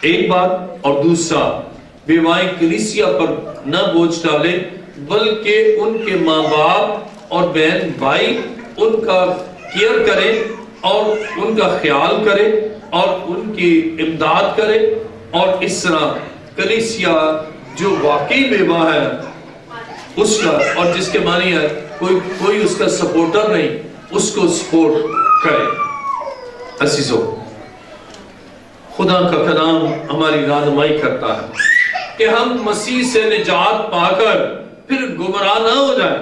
ایک بات، اور دوسرا بیوائیں کلیسیا پر نہ بوجھ ڈالے بلکہ ان کے ماں باپ اور بہن بھائی ان کا کیئر کرے اور ان کا خیال کرے اور ان کی امداد کرے، اور اس طرح کلیسیا جو واقعی بیوہ ہے اس کا، اور جس کے معنی ہے کوئی اس کا سپورٹر نہیں، اس کو سپورٹ کرے۔ عزیزو، خدا کا کلام ہماری رہنمائی کرتا ہے کہ ہم مسیح سے نجات پا کر پھر گمراہ نہ ہو جائے،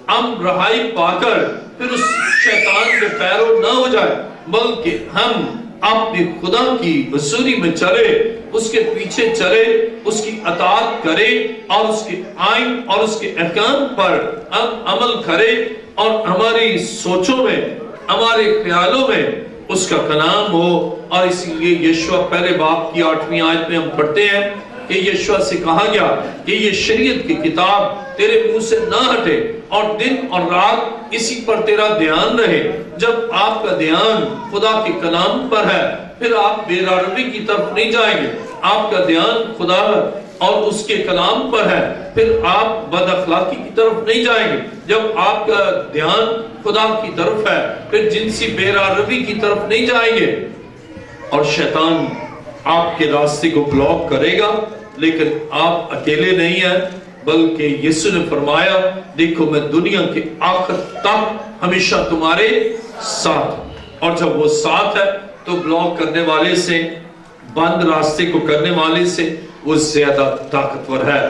ہم رہائی پا کر پھر اس شیطان کے پیرو نہ ہو جائے، بلکہ ہم اپنے خدا کی حضوری میں چلے، اس کے پیچھے چلے، اس کی اطاعت کرے اور اس کے آئین اور اس کے احکام پر ہم عمل کرے، اور ہماری سوچوں میں، ہمارے خیالوں میں اس کا کلام ہو۔ اور اسی لیے یشوع پہلے باب کی 8ویں آیت میں ہم پڑھتے ہیں کہ یشوع سے کہا گیا کہ یہ شریعت کی کتاب تیرے منہ سے نہ ہٹے، اور دن اور رات اسی پر تیرا دھیان رہے۔ جب آپ کا دھیان خدا کے کلام پر ہے پھر آپ بے روی کی طرف نہیں جائیں گے، آپ کا دھیان خدا اور اس کے کلام پر ہے پھر آپ بد اخلاقی کی طرف نہیں جائیں گے۔ جب آپ کا دھیان خدا کی طرف ہے پھر جنسی بے روی کی طرف نہیں جائیں گے، اور شیطان آپ کے راستے کو بلاک کرے گا، لیکن آپ اکیلے نہیں ہیں، بلکہ یسوع نے فرمایا دیکھو میں دنیا کے آخر تک ہمیشہ تمہارے ساتھ، اور جب وہ ساتھ ہے تو بلاک کرنے والے سے، بند راستے کو کرنے والے سے وہ زیادہ طاقتور ہے،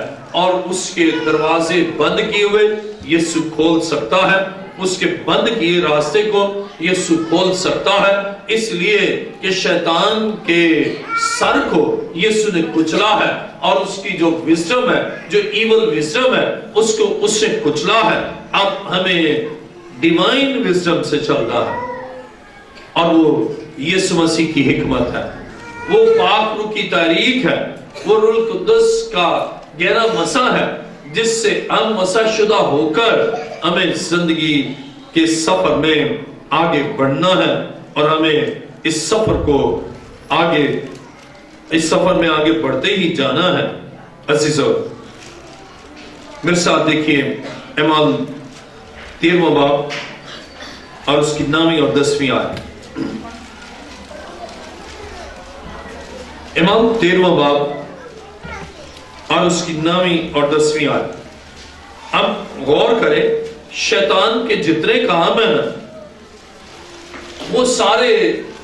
اور اس کے دروازے بند کیے ہوئے یسوع کھول سکتا ہے، اس کے بند کیے راستے کو یسوع کھول سکتا ہے، اس لیے کہ شیطان کے سر کو یسوع نے کچلا ہے، اور اس کی جو وزڈم ہے، جو ایول وزڈم ہے، اس کو اس سے کچلا ہے۔ اب ہمیں ڈیوائن وزڈم سے چلنا ہے، اور وہ یسوع مسیح کی حکمت ہے، وہ پاک روح کی تحریک ہے، وہ روح القدس کا گہرا مسا ہے، جس سے ہم مسا شدہ ہو کر ہمیں زندگی کے سفر میں آگے بڑھنا ہے، اور ہمیں اس سفر کو آگے، اس سفر میں آگے بڑھتے ہی جانا ہے۔ عزیزو، میرے ساتھ دیکھیے اعمال 13واں باب اور اس کی 9ویں اور 10ویں آیت۔ اعمال 13واں باب اور اس کی 9ویں اور 10ویں آیت۔ اب غور کریں، شیطان کے جتنے کام ہیں وہ سارے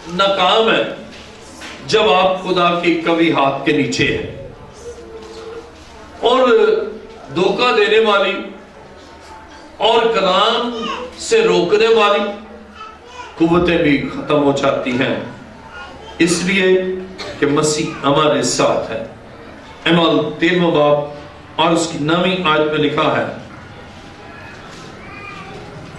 ناکام ہیں جب آپ خدا کے قوی ہاتھ کے نیچے ہیں، اور دھوکہ دینے والی اور کلام سے روکنے والی قوتیں بھی ختم ہو جاتی ہیں، اس لیے کہ مسیح ہمارے ساتھ ہے۔ اعمال 13واں باب اور اس کی 9ویں آیت میں لکھا ہے،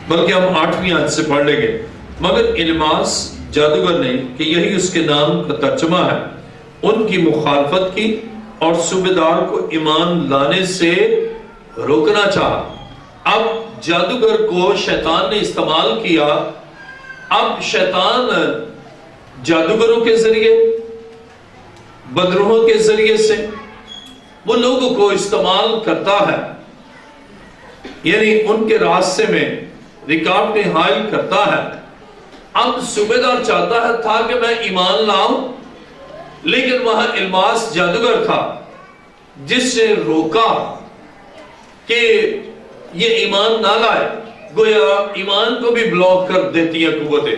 بلکہ ہم 8ویں آیت سے پڑھ لیں گے، مگر الماس جادوگر نے، کہ یہی اس کے نام کا ترجمہ ہے، ان کی مخالفت کی اور صوبیدار کو ایمان لانے سے روکنا چاہا۔ اب جادوگر کو شیطان نے استعمال کیا، اب شیطان جادوگروں کے ذریعے، بدروحوں کے ذریعے سے وہ لوگوں کو استعمال کرتا ہے، یعنی ان کے راستے میں رکاوٹیں حائل کرتا ہے۔ اب صوبیدار چاہتا تھا کہ میں ایمان لاؤں، لیکن وہاں الماس جادوگر تھا جس سے روکا کہ یہ ایمان نہ لائے، گویا ایمان کو بھی بلاک کر دیتی ہیں قوتیں۔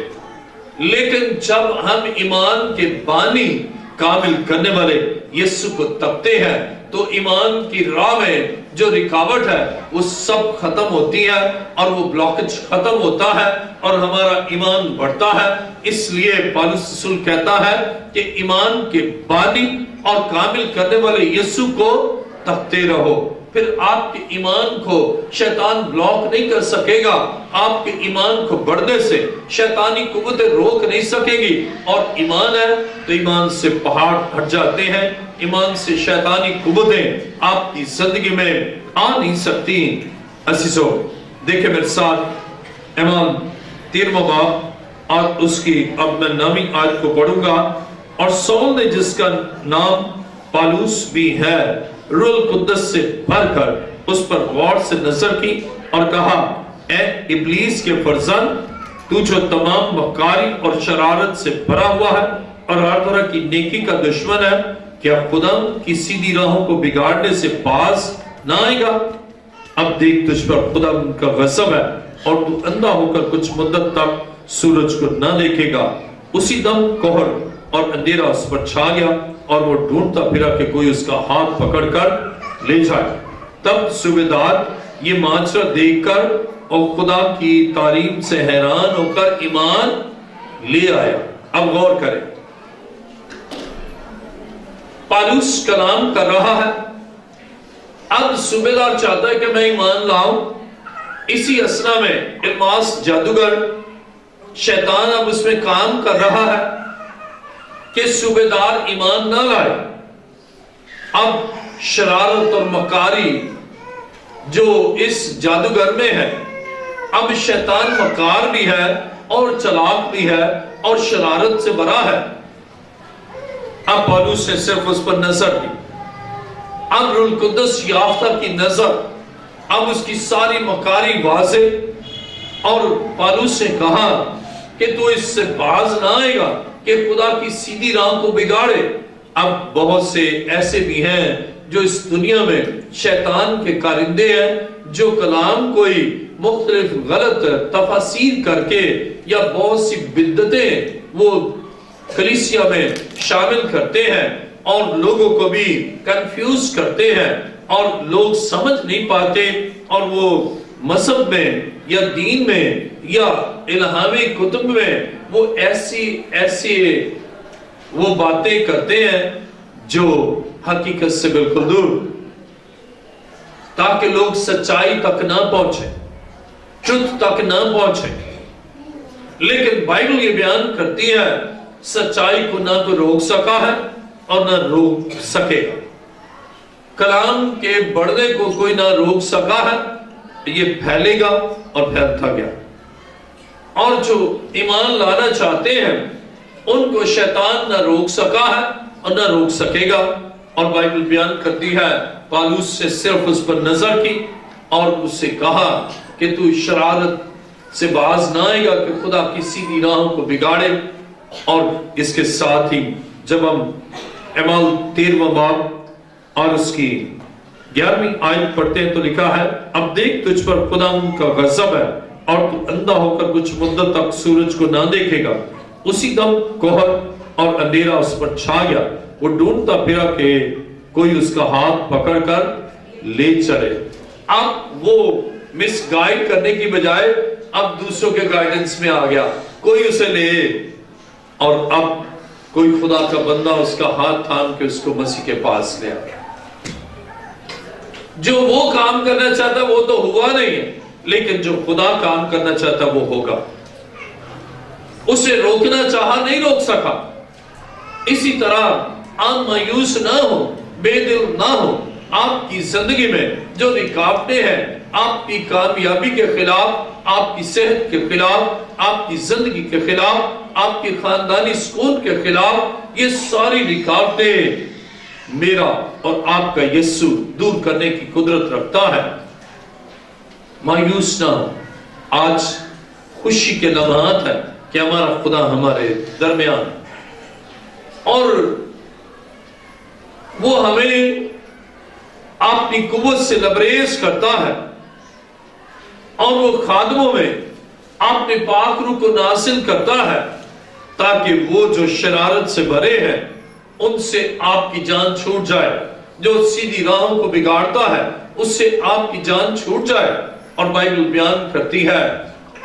لیکن جب ہم ایمان کے بانی کامل کرنے والے یسوع کو تپتے ہیں تو ایمان کی راہ میں جو رکاوٹ ہے وہ سب ختم ہوتی ہے، اور وہ بلاکج ختم ہوتا ہے، اور ہمارا ایمان بڑھتا ہے۔ اس لیے پالوس رسول کہتا ہے کہ ایمان کے بانی اور کامل کرنے والے یسوع کو تپتے رہو، پھر آپ کے ایمان کو شیطان بلاک نہیں کر سکے گا، آپ کے ایمان کو بڑھنے سے شیطانی قوتیں روک نہیں سکے گی، اور ایمان ہے تو ایمان سے پہاڑ ہٹ جاتے ہیں، ایمان سے شیطانی قوتیں آپ کی زندگی میں آ نہیں سکتی۔ عزیزو، دیکھیں میرے ساتھ اعمال 13واں باب اور اس کی، اب میں 9ویں آیت کو پڑھوں گا، اور سول نے جس کا نام پالوس بھی ہے روح القدس سے بھر کر اس پر غور سے نظر کی اور کہا اے ابلیس کے فرزند تو جو تمام مکاری اور شرارت سے بھرا ہوا ہے اور ہر طرح کی نیکی کا دشمن ہے، کیا خدا کی سیدھی راہوں کو بگاڑنے سے باز نہ آئے گا؟ اب دیکھ تجھ پر خدا کا غضب ہے اور تو اندھا ہو کر کچھ مدت تک سورج کو نہ دیکھے گا۔ اسی دم کوہر اور اندھیرا اس پر چھا گیا اور وہ ڈھونڈتا پھرا کہ کوئی اس کا ہاتھ پکڑ کر لے جائے۔ تب صوبیدار یہ ماجرا دیکھ کر اور خدا کی تعلیم سے حیران ہو کر ایمان لے آیا۔ اب غور کریں، پالوس کلام کر رہا ہے، اب صوبیدار چاہتا ہے کہ میں ایمان لاؤں۔ اسی اثنا میں الماس جادوگر شیطان اب اس میں کام کر رہا ہے کہ صوبیدار ایمان نہ لائے۔ اب شرارت اور مکاری جو اس جادوگر میں ہے، اب شیطان مکار بھی ہے اور چلاک بھی ہے اور شرارت سے بھرا ہے۔ اب پالوس نے صرف اس پر نظر دی، اب روح القدس یافتہ کی نظر، اب اس کی ساری مکاری واضح، اور پالوس نے کہا کہ تو اس سے باز نہ آئے گا کہ خدا کی سیدھی راہ کو بگاڑے۔ اب بہت سے ایسے بھی ہیں جو اس دنیا میں شیطان کے کارندے ہیں، جو کلام کوئی مختلف غلط تفاسیر کر کے یا بہت سی بدعتیں وہ کلیسیا میں شامل کرتے ہیں اور لوگوں کو بھی کنفیوز کرتے ہیں، اور لوگ سمجھ نہیں پاتے، اور وہ مذہب میں یا دین میں یا الہامی کتب میں وہ ایسی وہ باتیں کرتے ہیں جو حقیقت سے بالکل دور، تاکہ لوگ سچائی تک نہ پہنچے، ٹروتھ تک نہ پہنچے۔ لیکن بائبل یہ بیان کرتی ہے سچائی کو نہ تو روک سکا ہے اور نہ روک سکے گا۔ کلام کے بڑھنے کو کوئی نہ روک سکا ہے، یہ پھیلے گا اور پھیلتا گیا، اور جو ایمان لانا چاہتے ہیں ان کو شیطان نہ روک سکا ہے اور نہ روک سکے گا۔ اور بائبل بیان کرتی ہے پالوس سے صرف اس پر نظر کی اور اس سے کہا کہ تو شرارت سے باز نہ آئے گا کہ خدا کی سیدھی راہوں کو بگاڑے۔ اور اس کے ساتھ ہی جب ہم اعمال 13واں باب اور اس کی 11ویں آیت پڑھتے ہیں تو لکھا ہے اب دیکھ تجھ پر خدا کا غضب ہے اور تو اندھا ہو کر کچھ مدت تک سورج کو نہ دیکھے گا۔ اسی دم کوہر اور اندھیرا اس پر چھا گیا، وہ ڈھونڈتا پھرا کہ کوئی اس کا ہاتھ پکڑ کر لے چلے۔ اب وہ مس گائیڈ کرنے کی بجائے اب دوسروں کے گائیڈنس میں آ گیا، کوئی اسے لے، اور اب کوئی خدا کا بندہ اس کا ہاتھ تھام کے اس کو مسیح کے پاس لے آیا۔ جو وہ کام کرنا چاہتا وہ تو ہوا نہیں ہے، لیکن جو خدا کام کرنا چاہتا وہ ہوگا۔ اسے روکنا چاہا نہیں روک سکا۔ اسی طرح آپ مایوس نہ ہو، بے دل نہ ہو۔ آپ کی زندگی میں جو رکاوٹیں ہیں، آپ کی کامیابی کے خلاف، آپ کی صحت کے خلاف، آپ کی زندگی کے خلاف، آپ کی خاندانی سکون کے خلاف، یہ ساری رکاوٹیں میرا اور آپ کا یسوع دور کرنے کی قدرت رکھتا ہے۔ مایوس نہ ہو، آج خوشی کے لمحات ہیں کہ ہمارا خدا ہمارے درمیان، اور وہ ہمیں اپنی قوت سے لبریز کرتا ہے، اور وہ خادموں میں اپنے پاک روح کو نازل کرتا ہے تاکہ وہ جو شرارت سے بھرے ہیں ان سے آپ کی جان چھوٹ جائے، جو سیدھی راہوں کو بگاڑتا ہے اس سے آپ کی جان چھوٹ جائے۔ اور بائبل بیان کرتی ہے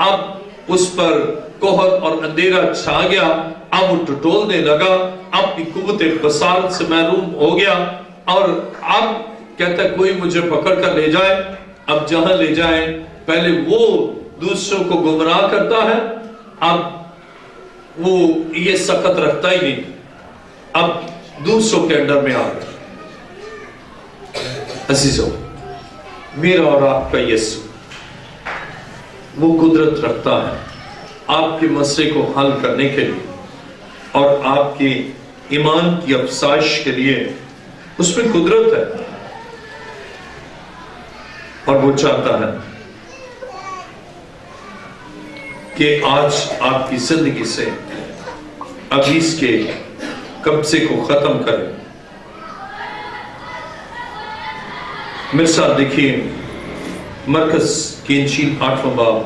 اب اس پر کوہر اور اندھیرا چھا گیا، اب وہ ٹٹولنے لگا، اپنی قوت بصارت سے محروم ہو گیا، اور اب کہتا ہے کوئی مجھے پکڑ کر لے جائے۔ اب جہاں لے جائے، پہلے وہ دوسروں کو گمراہ کرتا ہے، اب وہ یہ سخت رکھتا ہی نہیں، اب دوسروں کے انڈر میں آ گیا۔ عزیزوں، میرا اور آپ کا یسوع وہ قدرت رکھتا ہے آپ کے مسئلے کو حل کرنے کے لیے اور آپ کی ایمان کی افزائش کے لیے اس میں قدرت ہے، اور وہ چاہتا ہے کہ آج آپ کی زندگی سے ابلیس کے قبضے کو ختم کرے۔ میرے ساتھ دیکھیے مرکز کی انجیل 8واں باب،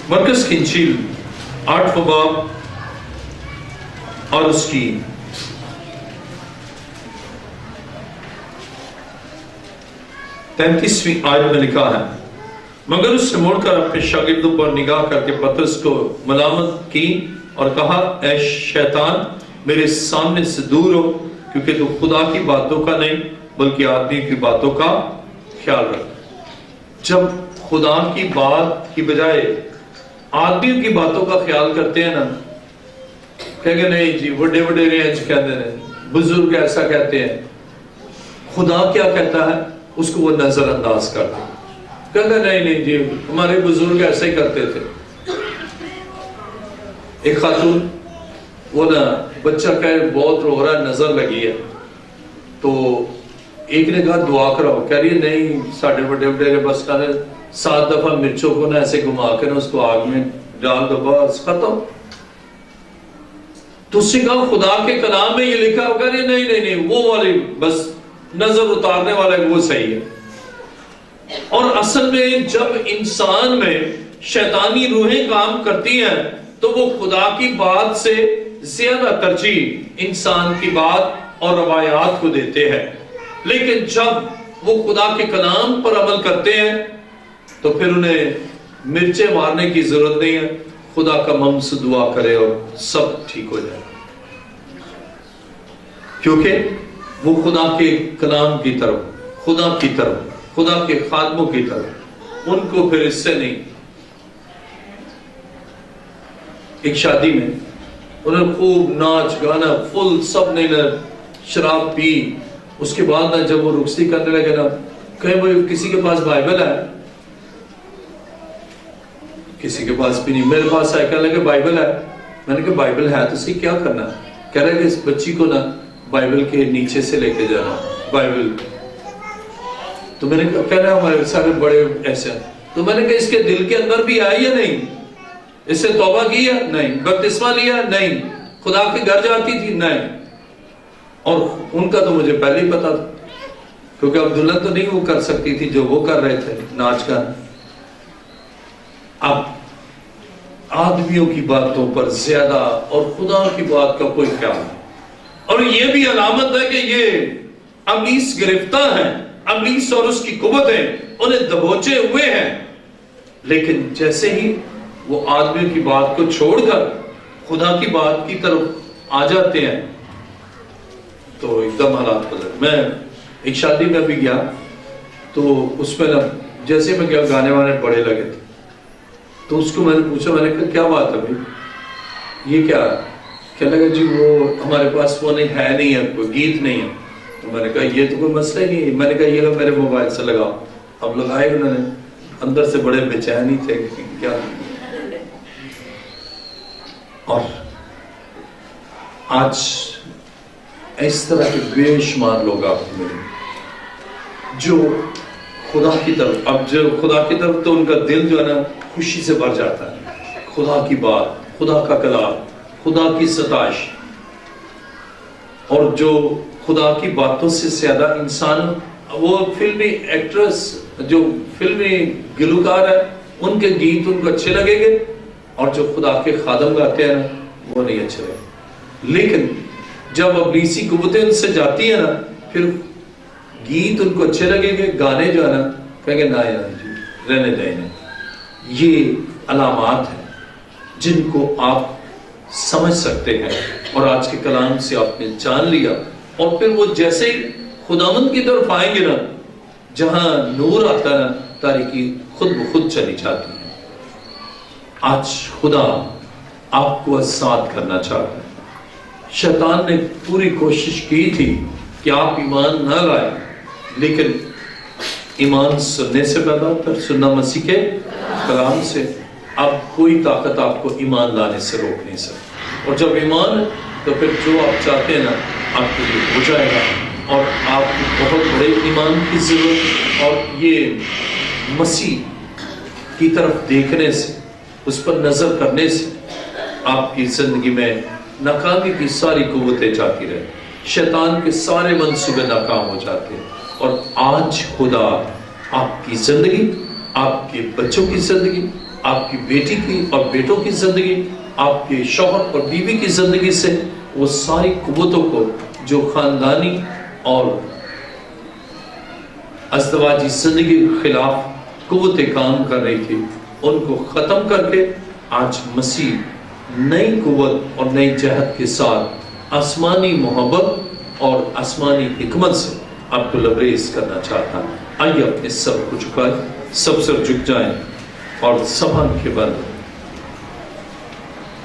مرکز کی انجیل 8واں باب اور اس کی 33ویں آیت میں لکھا ہے، مگر اس نے مڑ کر اپنے شاگردوں پر نگاہ کر کے پطرس کو ملامت کی اور کہا، اے شیطان، میرے سامنے سے دور ہو، کیونکہ تو خدا کی باتوں کا نہیں بلکہ آدمی کی باتوں کا خیال رکھ۔ جب خدا کی بات کی بجائے آدمیوں کی باتوں کا خیال کرتے ہیں نا، کہیں گے نہیں جی بڑے بڑے رینج کہتے ہیں، بزرگ ایسا کہتے ہیں، خدا کیا کہتا ہے اس کو وہ نظر انداز کرتے ہیں، کہتے نہیں جی ہمارے بزرگ ایسے ہی کرتے تھے۔ ایک خاتون وہ نا بچہ کہہ بہت رو رہا ہے، نظر لگی ہے، تو ایک نے کہا دعا کراؤ، کہہ رہی ہے نہیں ساڑھے بڑے بڑے بس 7 دفعہ مرچوں کو نا ایسے گھما کے نا اس کو آگ میں ڈال دو، بس ختم۔ تو اس سے کہا خدا کے کلام میں یہ لکھا، کہہ رہی ہے نہیں وہ والی بس نظر اتارنے والا وہ صحیح ہے۔ اور اصل میں جب انسان میں شیطانی روحیں کام کرتی ہیں تو وہ خدا کی بات سے زیادہ ترجیح انسان کی بات اور روایات کو دیتے ہیں، لیکن جب وہ خدا کے کلام پر عمل کرتے ہیں تو پھر انہیں مرچیں مارنے کی ضرورت نہیں ہے، خدا کا ہم سے دعا کرے اور سب ٹھیک ہو جائے، کیونکہ وہ خدا کے کلام کی طرف، خدا کی طرف، خدا کے خادموں کی طرف، ان کو پھر اس سے نہیں۔ ایک شادی میں انہوں نے خوب ناچ گانا فل، سب نے شراب پی، اس کے بعد نا جب وہ رخصتی کرنے لگے نا، کہیں وہ کسی کے پاس بائبل ہے؟ کسی کے پاس بھی نہیں، میرے پاس آئے کہنے لگے بائبل ہے، میں نے کہا بائبل ہے تو اسی کیا کرنا؟ کہہ رہے کہ اس بچی کو نا بائبل کے نیچے سے لے کے جانا بائبل، تو میں نے کہہ رہا ہمارے سارے بڑے ایسے ہیں، تو میں نے کہا اس کے دل کے اندر بھی آئی یا نہیں؟ اس سے توبہ کی ہے؟ نہیں۔ بپتسمہ لیا؟ نہیں۔ خدا کے گھر جاتی تھی؟ نہیں۔ اور ان کا تو مجھے پہلے ہی پتا تھا، کیونکہ عبداللہ تو نہیں وہ کر سکتی تھی جو وہ کر رہے تھے، ناچ گانا۔ اب آدمیوں کی باتوں پر زیادہ اور خدا کی بات کا کوئی خیال نہیں، اور یہ بھی علامت ہے کہ یہ ابلیس گرفتہ ہے، ابلیس اور اس کی قوتیں انہیں دبوچے ہوئے ہیں، لیکن جیسے ہی وہ آدمیوں کی بات کو چھوڑ کر خدا کی بات کی طرف آ جاتے ہیں تو ایک دم حالات بدل۔ میں ایک شادی میں بھی گیا تو اس میں نا جیسے میں گیا گانے وانے بڑے لگے تھے، تو اس کو میں نے پوچھا، میں نے کہا کیا بات ہے بھائی یہ کیا ہے؟ کہنے لگا جی وہ ہمارے پاس وہ نہیں ہے، نہیں ہے کوئی گیت نہیں ہے۔ تو میں نے کہا یہ تو کوئی مسئلہ ہی نہیں ہے، میں نے کہا یہ لوگ میرے موبائل سے لگاؤ۔ اب لگائے انہوں نے، اندر سے بڑے بے چین ہی تھے کہ کیا۔ اور آج اس طرح کے بے شمار لوگ آپ کو ملیں جو خدا کی طرف، اب جو خدا کی طرف تو ان کا دل جو ہے نا خوشی سے بھر جاتا ہے، خدا کی بات، خدا کا کلام، خدا کی ستائش، اور جو خدا کی باتوں سے زیادہ انسان، وہ فلمی ایکٹریس جو فلمی گلوکار ہے ان کے گیت ان کو اچھے لگیں گے، اور جو خدا کے خادم گاتے ہیں نا وہ نہیں اچھے لگے۔ لیکن جب ابلیسی قوتیں ان سے جاتی ہیں نا، پھر گیت ان کو اچھے لگیں گے، گانے جو ہے نا کہیں گے نا یار جی رہنے دیں۔ یہ علامات ہیں جن کو آپ سمجھ سکتے ہیں، اور آج کے کلام سے آپ نے جان لیا، اور پھر وہ جیسے خداوند کی طرف آئیں گے نا، جہاں نور آتا ہے نا تاریکی خود بخود چلی جاتی ہے۔ آج خدا آپ کو آزاد کرنا چاہتا ہے۔ شیطان نے پوری کوشش کی تھی کہ آپ ایمان نہ لائیں، لیکن ایمان سننے سے پیدا ہوتا ہے، سننا مسیح کے کلام سے، اب کوئی طاقت آپ کو ایمان لانے سے روک نہیں سکتی، اور جب ایمان ہے تو پھر جو آپ چاہتے ہیں نا آپ کے لیے ہو جائے گا، اور آپ کو بہت بڑے ایمان کی ضرورت، اور یہ مسیح کی طرف دیکھنے سے، اس پر نظر کرنے سے آپ کی زندگی میں ناکامی کی ساری قوتیں جاتی رہے، شیطان کے سارے منصوبے ناکام ہو جاتے ہیں، اور آج خدا آپ کی زندگی، آپ کے بچوں کی زندگی، آپ کی بیٹی کی اور بیٹوں کی زندگی، آپ کے شوہر اور بیوی کی زندگی سے وہ ساری قوتوں کو جو خاندانی اور ازدواجی زندگی کے خلاف قوتیں کام کر رہی تھی، ان کو ختم کر کے آج مسیح نئی قوت اور نئی جہت کے ساتھ آسمانی محبت اور آسمانی حکمت سے آپ کو لبریز کرنا چاہتا ہے۔ آئیے اپنے سر کو جھکائیں، سب سر جھک جائیں اور سب آنکھ کے بند۔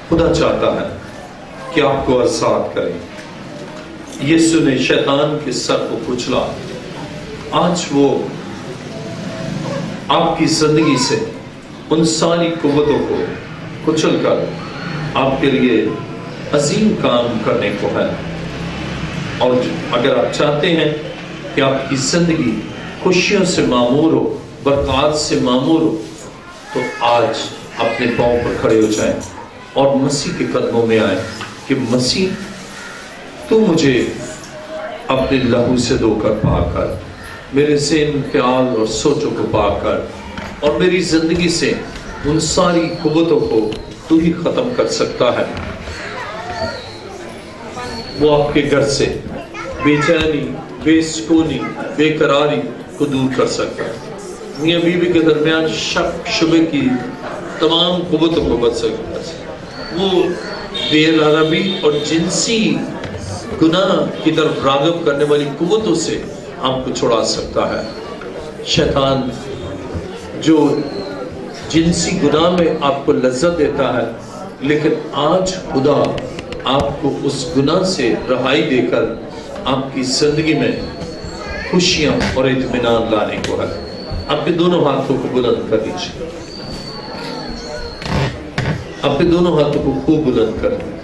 خدا چاہتا ہے کہ آپ کو آزاد کریں۔ یسوع نے شیطان کے سر کو کچلا، آج وہ آپ کی زندگی سے ان ساری قوتوں کو کچل کر آپ کے لیے عظیم کام کرنے کو ہے۔ اور اگر آپ چاہتے ہیں کہ آپ کی زندگی خوشیوں سے معمور ہو، برکات سے معمور ہو، تو آج اپنے پاؤں پر کھڑے ہو جائیں اور مسیح کے قدموں میں آئیں کہ مسیح تو مجھے اپنے لہو سے دھو کر پاک کر، میرے ذہن، خیال اور سوچوں کو پاک کر، اور میری زندگی سے ان ساری قوتوں کو تو ہی ختم کر سکتا ہے۔ وہ آپ کے گھر سے بے چینی، بے سکونی، بے قراری کو دور کر سکتا ہے۔ میاں بیوی کے درمیان شک شبے کی تمام قوتوں کو بچ سکتا ہے۔ وہ بے عربی اور جنسی گناہ کی طرف راغب کرنے والی قوتوں سے آپ کو چھڑا سکتا ہے۔ شیطان جو جنسی گناہ میں آپ کو لذت دیتا ہے، لیکن آج خدا آپ کو اس گناہ سے رہائی دے کر آپ کی زندگی میں خوشیاں اور اطمینان لانے کو ہے۔ اپنے دونوں ہاتھوں کو بلند کر لیجیے، اپنے دونوں ہاتھوں کو خوب بلند کر دیں۔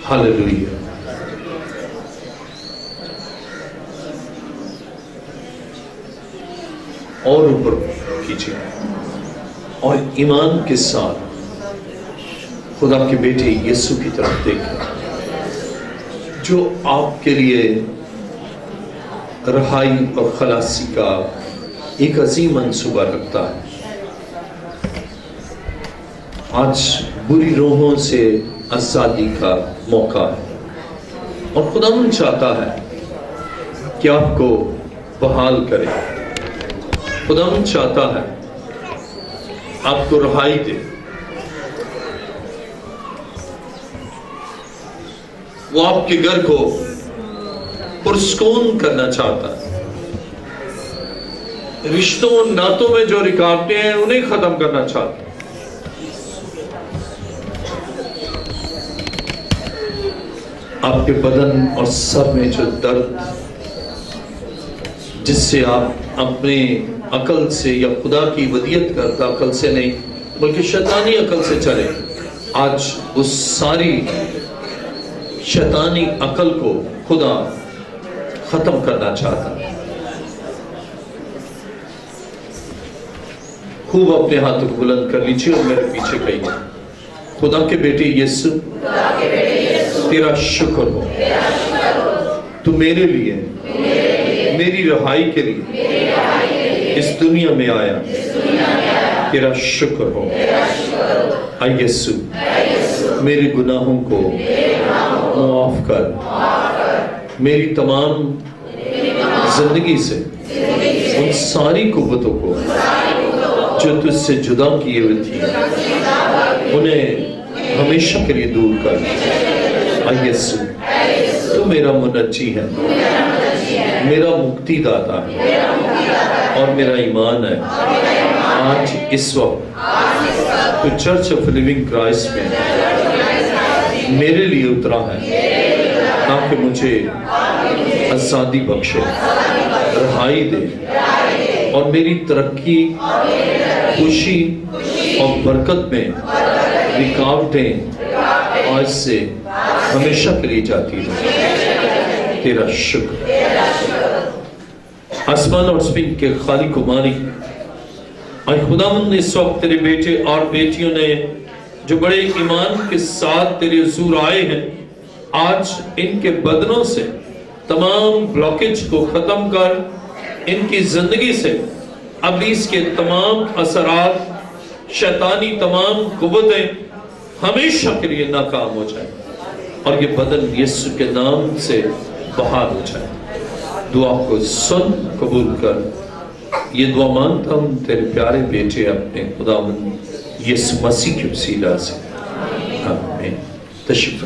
ہاللیلویا۔ اور اوپر کیجیے اور ایمان کے ساتھ خدا کے بیٹے یسوع کی طرف دیکھیں، جو آپ کے لیے رہائی اور خلاصی کا ایک عظیم منصوبہ رکھتا ہے۔ آج بری روحوں سے آزادی کا موقع ہے، اور خداوند چاہتا ہے کہ آپ کو بحال کرے۔ خداوند چاہتا ہے آپ کو رہائی دے۔ وہ آپ کے گھر کو پرسکون کرنا چاہتا ہے۔ رشتوں ناتوں میں جو رکاوٹیں ہیں انہیں ختم کرنا چاہتا ہے۔ آپ کے بدن اور سر میں جو درد، جس سے آپ اپنے عقل سے یا خدا کی ودیت کرتا عقل سے نہیں بلکہ شیطانی عقل سے چلے، آج اس ساری شیطانی عقل کو خدا ختم کرنا چاہتا ہے۔ خوب اپنے ہاتھوں کو بلند کر لیجیے اور میرے پیچھے کہیے، خدا کے بیٹے یسوع، تیرا شکر ہو، تو میرے لیے، میری رہائی کے لیے اس دنیا میں آیا، تیرا شکر ہو۔ اے یسوع، میرے گناہوں کو معاف کر، میری تمام زندگی سے ان ساری قوتوں کو جو تجھ سے جدا کیے ہوئے تھی انہیں ہمیشہ کے لیے دور کر۔ اے یسوع، تو میرا منجی ہے، میرا مکتی داتا ہے اور میرا ایمان ہے۔ آج اس وقت تو چرچ آف لیونگ کرائسٹ میں میرے لیے اترا ہے تاکہ مجھے آزادی بخشے، رہائی دے، اور میری ترقی، خوشی اور برکت میں رکاوٹیں آج سے ہمیشہ کے لیے جاتی رہیں۔ تیرا شکر۔ آسمان اور زمین کے خالق و مالک، اے خداوند، اس وقت تیرے بیٹے اور بیٹیوں نے جو بڑے ایمان کے ساتھ تیرے حضور آئے ہیں، آج ان کے بدنوں سے تمام بلاکیج کو ختم کر، ان کی زندگی سے ابلیس کے تمام اثرات، شیطانی تمام قوتیں ہمیشہ کے لیے ناکام ہو جائیں، اور یہ بدن یسوع کے نام سے بحال ہو جائے۔ دعا کو سن، قبول کر۔ یہ دعا مانتا ہوں تیرے پیارے بیٹے اپنے خداوند یسوع مسیح کے وسیلہ سے، آمین۔ تشریف